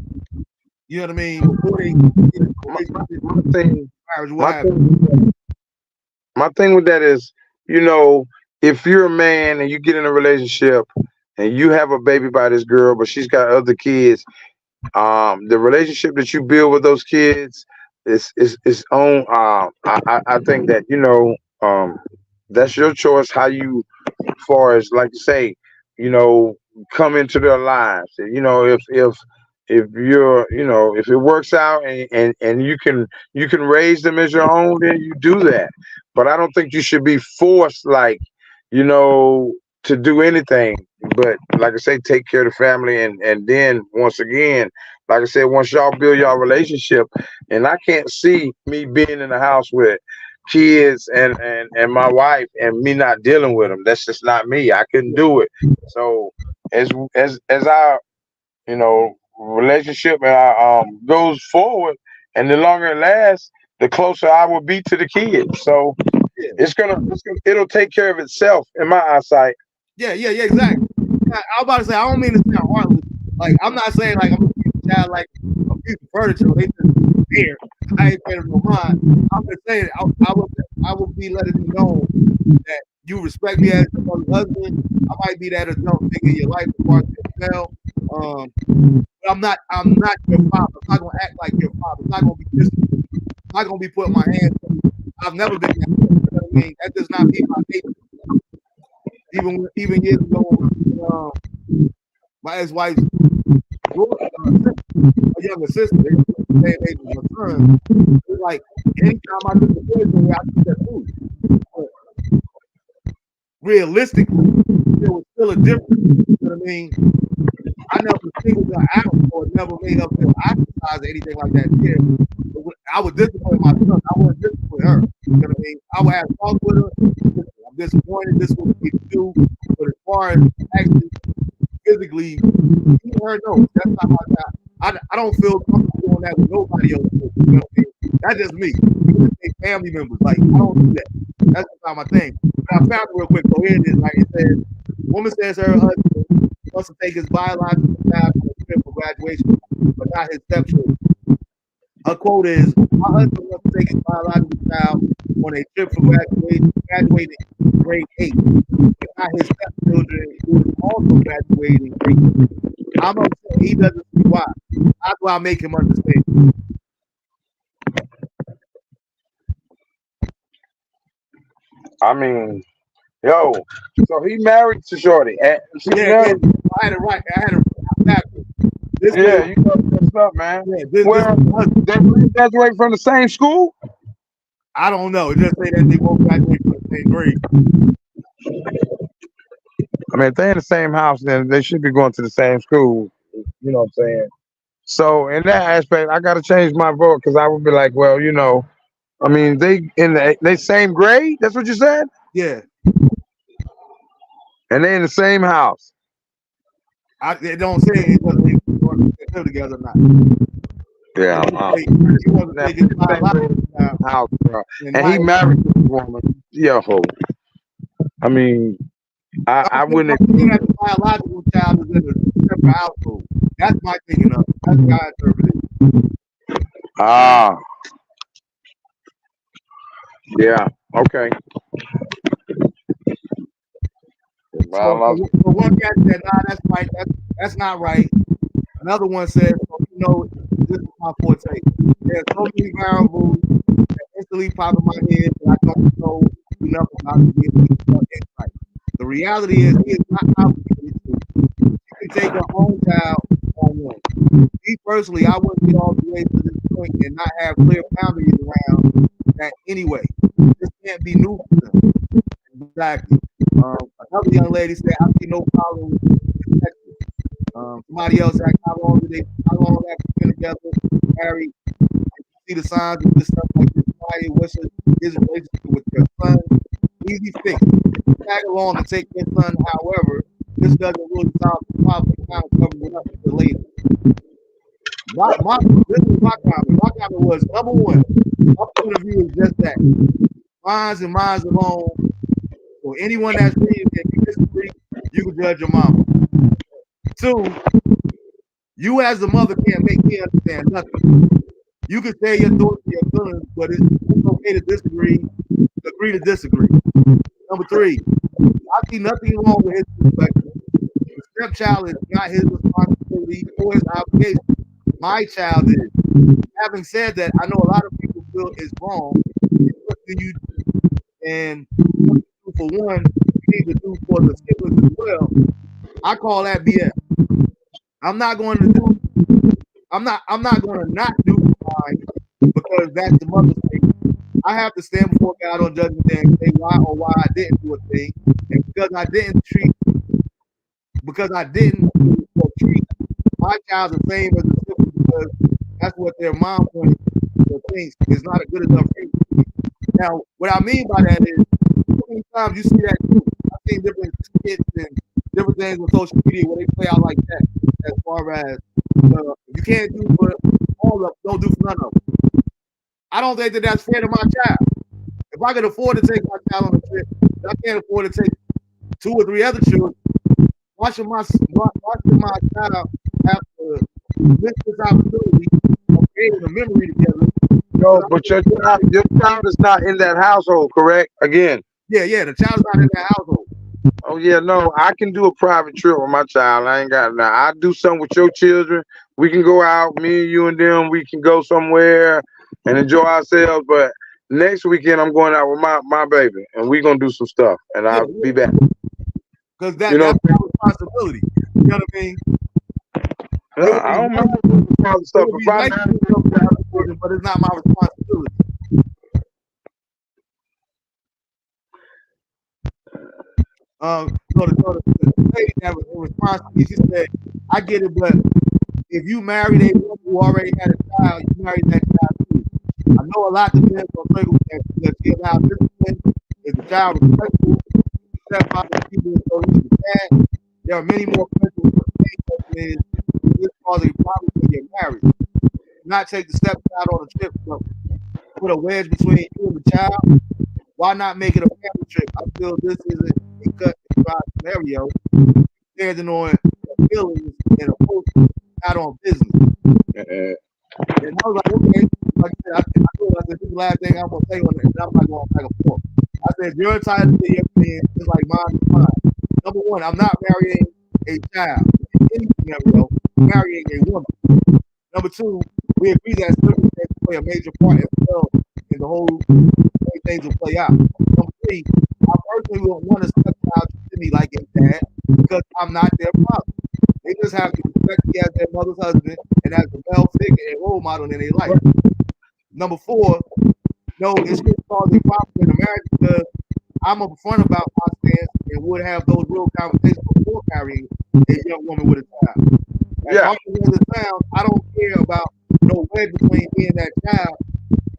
[SPEAKER 1] You know what I mean? Before they get into a relationship, marriage, what happens?
[SPEAKER 2] My thing with that is, if you're a man and you get in a relationship and you have a baby by this girl, but she's got other kids, the relationship that you build with those kids is on. I think that that's your choice. How you, far as like to say, you know, come into their lives. If you're, if it works out and you can raise them as your own, then you do that. But I don't think you should be forced, like, you know, to do anything. But like I say, take care of the family, and then once again, like I said, once y'all build y'all relationship, and I can't see me being in the house with kids and my wife and me not dealing with them. That's just not me. I couldn't do it. So as our relationship and our, goes forward, and the longer it lasts, the closer I will be to the kids. So
[SPEAKER 1] Yeah.
[SPEAKER 2] it'll take care of itself in my eyesight.
[SPEAKER 1] Yeah, exactly. I was about to say, I don't mean to sound heartless. Like, I'm not saying like I'm gonna treat the child like a piece of furniture. They just there. I ain't paying no mind. I'm just saying, I would be letting you know that you respect me as your mother's husband. I might be that adult figure in your life as far as well. But I'm not your father. I'm not gonna act like your father. I'm not gonna be disrespectful. I'm not gonna be putting my hands up. I've never been that. You know what I mean? That does not be my nature. Even years ago, my ex-wife's a younger sister, they were the same age as my son. It was like anytime I took the boys away, I took that food. But realistically, there was still a difference. You know what I mean? I never singled her out or never made her feel ostracized or anything like that. Yeah. But I would discipline my son. I wouldn't discipline her. You know what I mean? I would have talk with her. I'm disappointed. This is what we need to do. But as far as actually physically, you her know that's not my job. I don't feel comfortable doing that with nobody else. You know what I mean? That's just me. Family members, like, I don't do that. That's not my thing. But I found it real quick. So here it is. Like it says, woman says her husband wants to take his biological child to a trip for graduation. but not his stepchildren. Her quote is, "My husband wants to take his biological child on a trip for graduating in grade 8, but not his stepchildren who is also graduating in grade 8. I'm upset he doesn't see why. How do I make him understand?"
[SPEAKER 2] I mean, yo, so he married to Shorty. And she
[SPEAKER 1] Yeah,
[SPEAKER 2] married.
[SPEAKER 1] I had it right. I had it backwards. This
[SPEAKER 2] Yeah,
[SPEAKER 1] was,
[SPEAKER 2] you got messed up, man.
[SPEAKER 1] yeah, this
[SPEAKER 2] Well,
[SPEAKER 1] was husband.
[SPEAKER 2] they graduate from the same school?
[SPEAKER 1] I don't know. It just say that they both graduate from the same grade.
[SPEAKER 2] I mean, if they're in the same house, then they should be going to the same school. You know what I'm saying? So in that aspect, I got to change my vote because I would be like, well, I mean, they same grade. That's what you said,
[SPEAKER 1] Yeah.
[SPEAKER 2] and they in the same house.
[SPEAKER 1] It don't say whether they live together or not.
[SPEAKER 2] Yeah,
[SPEAKER 1] He wants to take his biological child.
[SPEAKER 2] house, bro.
[SPEAKER 1] And
[SPEAKER 2] And he married this woman. Yo, I mean, I wouldn't.
[SPEAKER 1] I'm thinking that the biological child is in a separate household. That's my thinking of it. That's how I interpret it.
[SPEAKER 2] Ah, yeah, okay.
[SPEAKER 1] So one cat said, "Nah, that's right. That's not right." Another one said, this is my forte. There's so many variables that instantly pop in my head that I don't know enough about to be able to get insight. The reality is, he is not obligated to. She can take her own child on one. Me personally, I wouldn't get all the way to this point and not have clear boundaries around that anyway. This can't be new for them. Exactly. Another young lady said, "I see no problem with Texas." Somebody else asked, how long have they been together, married? See the signs of this stuff like this. What's his relationship with their son? Easy fix. Tag along and take their son. However, this doesn't really solve the problem. It kind of covers it up until later. This is my comment. My comment was, number one, my point of view is just that. Minds and minds alone. So anyone that's reading, if you disagree, you can judge your mama. Two, you as the mother can't make me understand nothing. You can say your thoughts to your feelings, but it's okay to disagree, agree to disagree. Number three, I see nothing wrong with his perspective. The stepchild is not his responsibility or his obligation. My child is. Having said that, I know a lot of people feel it's wrong. What do you do? And for one, you need to do for the siblings as well. I call that BS. I'm not going to not do mine because that's the mother's thing. I have to stand before God on judgment day and say why I didn't do a thing, and because I didn't treat my child the same as the sibling because that's what their mom thinks is not a good enough thing. Now, what I mean by that is, so many times you see that too. I've seen different skits and different things on social media where they play out like that, as far as if you can't do for all of them, don't do for none of them. I don't think that's fair to my child. If I can afford to take my child on a trip, I can't afford to take 2 or 3 other children. Why should my child have to miss this opportunity of creating a memory together?
[SPEAKER 2] No, but your child is not in that household, correct? Again.
[SPEAKER 1] Yeah, the child's not in that household.
[SPEAKER 2] Oh yeah, no, I can do a private trip with my child. I ain't got now. I do something with your children. We can go out, me and you and them. We can go somewhere and enjoy ourselves. But next weekend, I'm going out with my baby, and we're gonna do some stuff. And I'll be back.
[SPEAKER 1] Because that's my responsibility. You know what I mean?
[SPEAKER 2] I don't mind stuff,
[SPEAKER 1] but it's not my responsibility. So the lady that was in response to me, she said, "I get it, but if you married a woman who already had a child, you married that child too. I know a lot depends on circumstances because she allowed discipline. Is the child respectful? Stepfather people so he's the dad. There are many more questions. But the main question is this causing problems when you're married? Not take the stepchild on a trip, but put a wedge between you and the child. Why not make it a family trip? I feel this isn't a cut and dry scenario, standing on feelings and emotions. not on business. And I was like, okay. Like I said, I said, this is the last thing I'm gonna say on it, and I'm not going back and forth. I said, you're entitled to your opinion, just like mine is mine. Number one, I'm not marrying a child in any scenario. I'm marrying a woman. Number two, we agree that circumstances play a major part as well in the whole way things will play out. Number three, I personally don't want to step out to me like a dad because I'm not their father. They just have to respect me as their mother's husband and as a male figure and role model in their life. Number four, no, it shouldn't cause a problem in a marriage because I'm upfront about my stance and would have those real conversations before marrying a young woman with a child. As hard as it sounds, I don't care about no wedge between me and that child.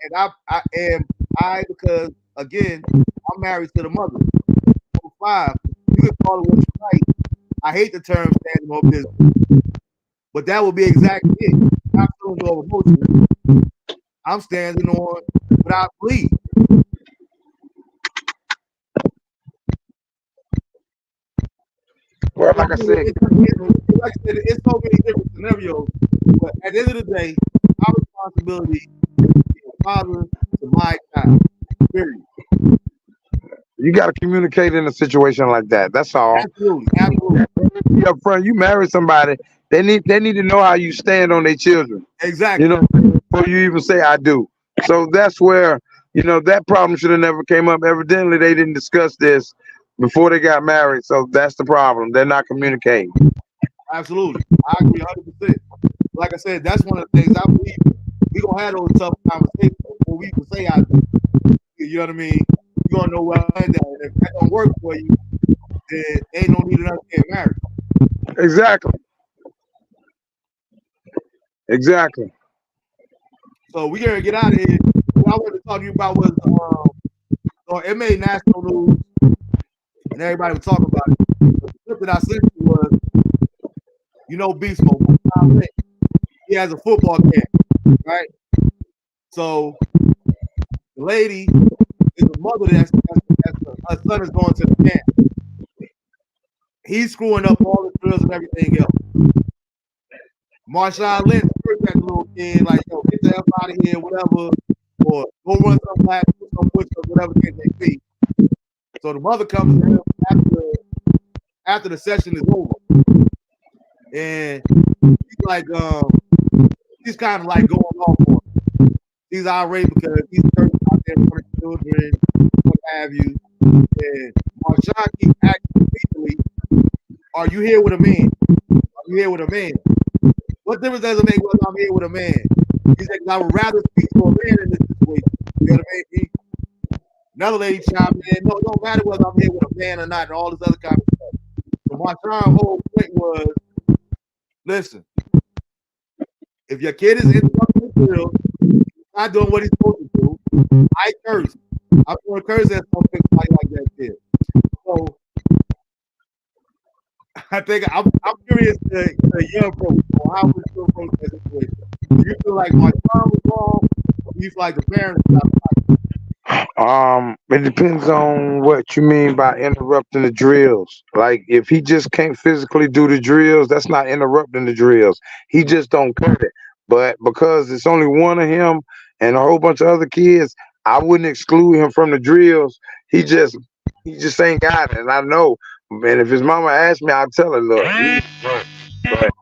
[SPEAKER 1] And I because again, I'm married to the mother. Number five, you can call it what you like. I hate the term standing on business, but that would be exactly it. Not feelings or emotions. I'm standing on what I believe.
[SPEAKER 2] Well, like I said,
[SPEAKER 1] it's so many different scenarios, but at the end of the day, our responsibility is to be a father to my child. Period.
[SPEAKER 2] you got to communicate in a situation like that. That's all.
[SPEAKER 1] Absolutely, absolutely.
[SPEAKER 2] Be up front. You marry somebody, they need to know how you stand on their children.
[SPEAKER 1] Exactly.
[SPEAKER 2] You know, before you even say I do. So that's where that problem should have never came up. Evidently, they didn't discuss this before they got married. So that's the problem. They're not communicating.
[SPEAKER 1] Absolutely, I agree 100%. Like I said, that's one of the things I believe we gonna have those tough conversations before we can say I do. You know what I mean? You gonna know where I land at, and if that don't work for you, then ain't no need of us getting married.
[SPEAKER 2] Exactly. Exactly.
[SPEAKER 1] So we gonna get out of here. What I wanted to talk to you about was it made national news and everybody was talking about it. But the clip that I sent you was, Beast Mode. He has a football camp, right? So the lady is a mother that's her son is going to the camp. He's screwing up all the drills and everything else. Marshawn Lynch heard that little kid, like, yo, get the F out of here, whatever, or go run some laps, do some push-ups, whatever it may be. So the mother comes to him after the session is over. And he's like, he's kind of like going off on him. He's irate because he's cursing out there in front of children, what have you. And Marshawn keeps asking repeatedly, are you here with a man? Are you here with a man? What difference does it make whether I'm here with a man? He said, I would rather speak to a man in this situation. You know what I mean? Another lady chimed in, no, it don't matter whether I'm here with a man or not, and all this other kind of stuff. So Marshawn's whole point was, listen, if your kid is interrupting the drill, not doing what he's supposed to do, I curse. I'm going to curse at something like that kid. So I think I'm curious to your approach or how would you approach that situation? Do you feel like my son was wrong, or do you feel like the parents got right?
[SPEAKER 2] It depends on what you mean by interrupting the drills. Like if he just can't physically do the drills, that's not interrupting the drills. He just don't cut it. But because it's only one of him and a whole bunch of other kids, I wouldn't exclude him from the drills. He just ain't got it. And I know. And if his mama asks me, I'll tell her, look, but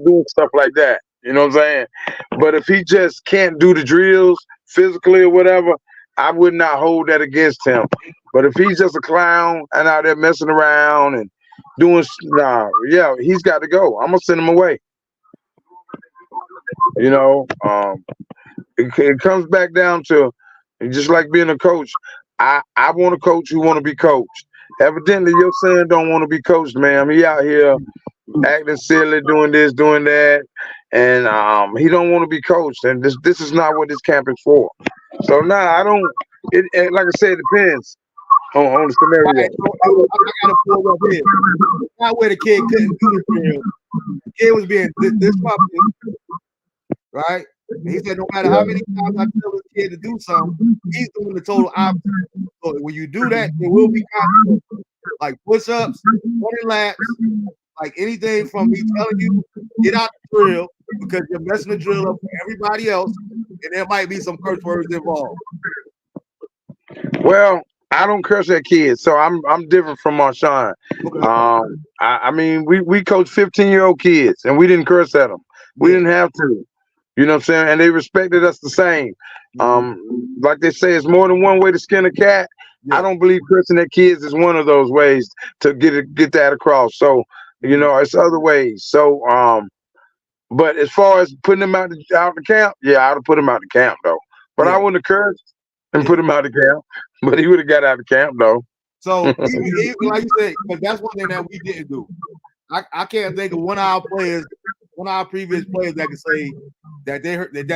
[SPEAKER 2] doing stuff like that. You know what I'm saying? But if he just can't do the drills physically or whatever, I would not hold that against him. But if he's just a clown and out there messing around and doing, he's got to go. I'm gonna send him away. It comes back down to just like being a coach. I want a coach who want to be coached. Evidently, your son don't want to be coached, ma'am. He out here acting silly, doing this, doing that, and he don't want to be coached. And this is not what this camp is for. So I don't. It like I said, it depends on the scenario.
[SPEAKER 1] Right, so I got to pull up here. It's not where the kid couldn't do the drill. The kid was being disrupted, right? And he said, no matter how many times I tell this kid to do something, he's doing the total opposite. So when you do that, there will be consequences, like push-ups, running laps, like anything from me telling you, get out the drill because you're messing the drill up for everybody else, and there might be some curse words involved.
[SPEAKER 2] Well, I don't curse at kids, so I'm different from Marshawn.
[SPEAKER 1] Okay.
[SPEAKER 2] I mean, we coach 15-year-old kids, and we didn't curse at them. We didn't have to. You know what I'm saying? And they respected us the same. Like they say, it's more than one way to skin a cat. I don't believe cursing at kids is one of those ways to get that across. So, you know, it's other ways. So, but as far as putting them out the camp, yeah, I'd have put him out the camp though. But I wouldn't have cursed and put him out the camp. But he would have got out of camp though.
[SPEAKER 1] So, even like you said, because that's one thing that we didn't do. I can't think of one of our previous players that can say that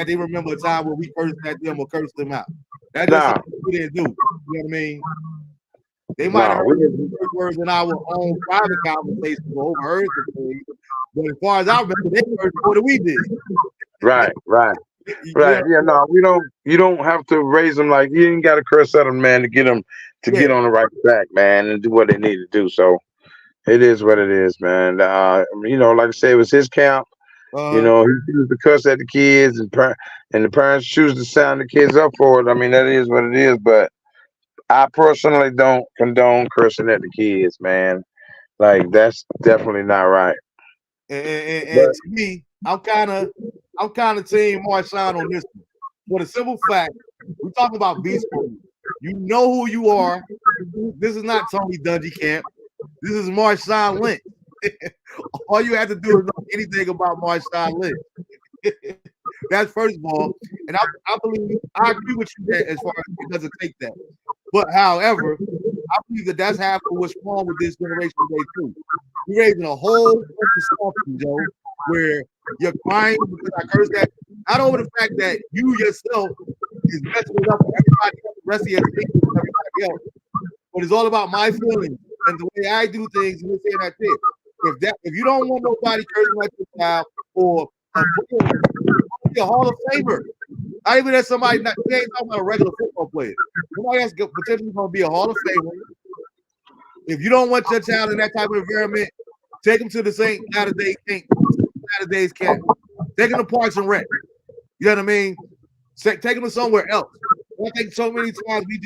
[SPEAKER 1] they remember a time where we cursed at them or cursed them out. That's just something we didn't do. You know what I mean? They might have heard words in our own private conversations or overheard the things, but as far as I remember, they heard more than we did.
[SPEAKER 2] Right. Yeah, no, we don't. You don't have to raise them like you ain't got to curse at them, man, to get them to get on the right track, man, and do what they need to do. So it is what it is, man. You know, like I said, it was his camp. You know, he chooses to cuss at the kids, and the parents choose to sign the kids up for it. I mean, that is what it is. But I personally don't condone cursing at the kids, man. Like that's definitely not right.
[SPEAKER 1] And to me, I'm kind of team Marshawn on this one. For the simple fact, we're talking about beast mode. You know who you are. This is not Tony Dungy Camp. This is Marshawn Lynch. All you have to do is know anything about Marshawn Lynch. That's first of all. And I believe I agree with you that as far as it doesn't take that. But however, I believe that that's half of what's wrong with this generation today too. You're raising a whole bunch of stuff, Joe, where you're crying because I cursed that. Not over the fact that you yourself is messing it up for everybody else, the rest of your team, and everybody else. But it's all about my feelings and the way I do things, and you're saying that's it. If you don't want nobody cursing at your child or be a Hall of Famer, not even that somebody they ain't talking about a regular football player. Somebody that's potentially going to be a Hall of Famer. If you don't want your child in that type of environment, take them to the St. Saturday's camp. Take them to Parks and Rec. You know what I mean? Take them to somewhere else. I think so many times we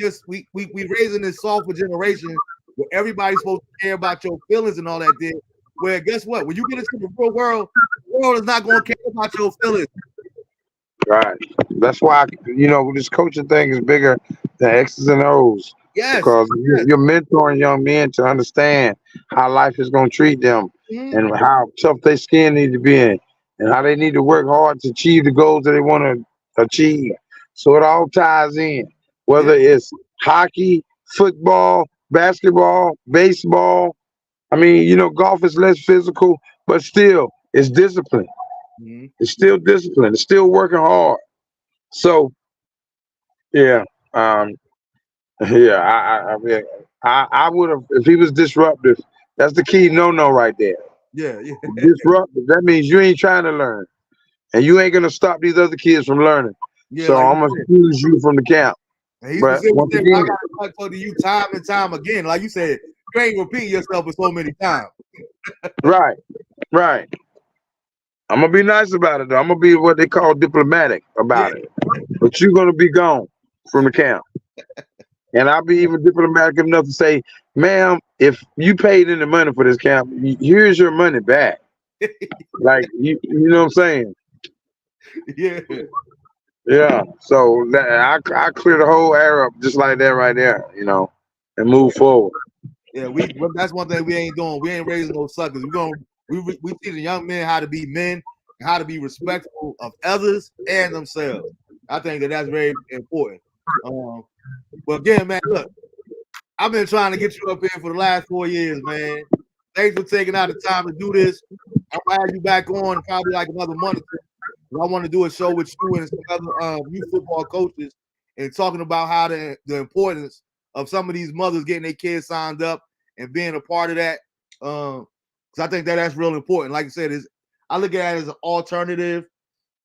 [SPEAKER 1] raising this software generation where everybody's supposed to care about your feelings and all that. Where guess what? When you get into the real world, the world is not going to care about your feelings.
[SPEAKER 2] Right. That's why this coaching thing is bigger than X's and O's.
[SPEAKER 1] Yes.
[SPEAKER 2] Because you're mentoring young men to understand how life is going to treat them and how tough their skin need to be in and how they need to work hard to achieve the goals that they want to achieve. So it all ties in, whether it's hockey, football, basketball, baseball. I mean, golf is less physical, but still, it's discipline. It's still discipline. It's still working hard. So, yeah, I would have if he was disruptive. That's the key no right there.
[SPEAKER 1] Yeah.
[SPEAKER 2] Disruptive. That means you ain't trying to learn, and you ain't gonna stop these other kids from learning. Yeah, so I'm gonna excuse you from the camp.
[SPEAKER 1] But once again, I got to you time and time again. Like you said, you ain't repeating yourself for so many times.
[SPEAKER 2] Right. I'm gonna be nice about it though. I'm gonna be what they call diplomatic about it. But you're gonna be gone from the camp. And I'll be even diplomatic enough to say, ma'am, if you paid in the money for this camp, here's your money back. Like you know what I'm saying? Yeah. So I clear the whole air up just like that right there, and move forward.
[SPEAKER 1] Yeah, that's one thing we ain't doing. We ain't raising no suckers. We teaching young men how to be men, how to be respectful of others and themselves. I think that's very important. But again, man, look, I've been trying to get you up here for the last 4 years, man. Thanks for taking out the time to do this. I'll have you back on in probably like another month or two. I want to do a show with you and some other youth football coaches and talking about how the importance of some of these mothers getting their kids signed up and being a part of that. Because I think that's real important. Like I said, I look at it as an alternative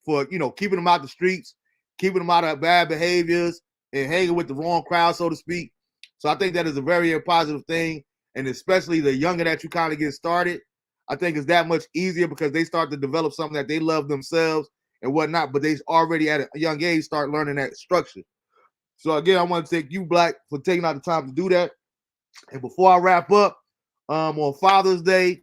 [SPEAKER 1] for, keeping them out the streets, keeping them out of bad behaviors, and hanging with the wrong crowd, so to speak. So I think that is a very positive thing. And especially the younger that you kind of get started, I think it's that much easier because they start to develop something that they love themselves and whatnot, but they already at a young age start learning that structure. So again, I want to thank you, Black, for taking out the time to do that. And before I wrap up, on Father's Day,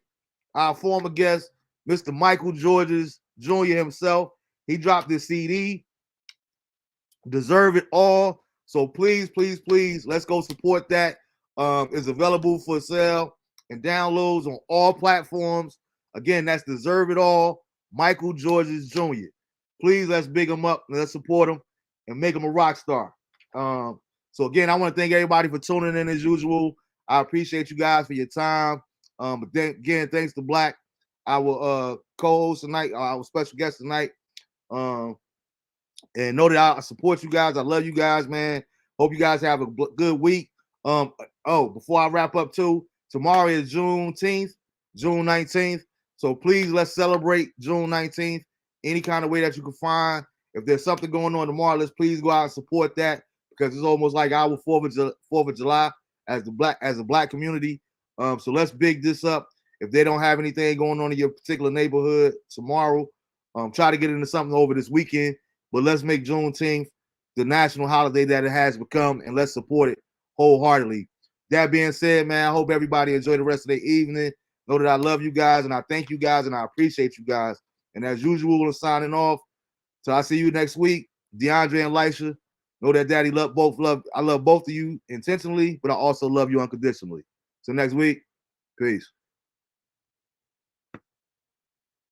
[SPEAKER 1] our former guest, Mr. Michael Georges Jr. himself, he dropped his CD, Deserve It All. So please, please, please, let's go support that. It's available for sale and downloads on all platforms. Again, that's Deserve It All, Michael Georges Jr. Please, let's big him up and let's support him and make him a rock star. So again, I want to thank everybody for tuning in as usual. I appreciate you guys for your time. But then, again, thanks to Black, our co-host tonight, our special guest tonight. And know that I support you guys. I love you guys, man. Hope you guys have a good week. Before I wrap up too, tomorrow is Juneteenth, June 19th. So please, let's celebrate June 19th any kind of way that you can find. If there's something going on tomorrow, let's please go out and support that, because it's almost like our 4th of July as a black community. So let's big this up. If they don't have anything going on in your particular neighborhood tomorrow, try to get into something over this weekend. But let's make Juneteenth the national holiday that it has become, and let's support it wholeheartedly. That being said, man, I hope everybody enjoy the rest of their evening. Know that I love you guys, and I thank you guys, and I appreciate you guys. And as usual, I'm signing off. So I see you next week. DeAndre and Lisha, know that Daddy I love both of you intentionally, but I also love you unconditionally. So next week, peace.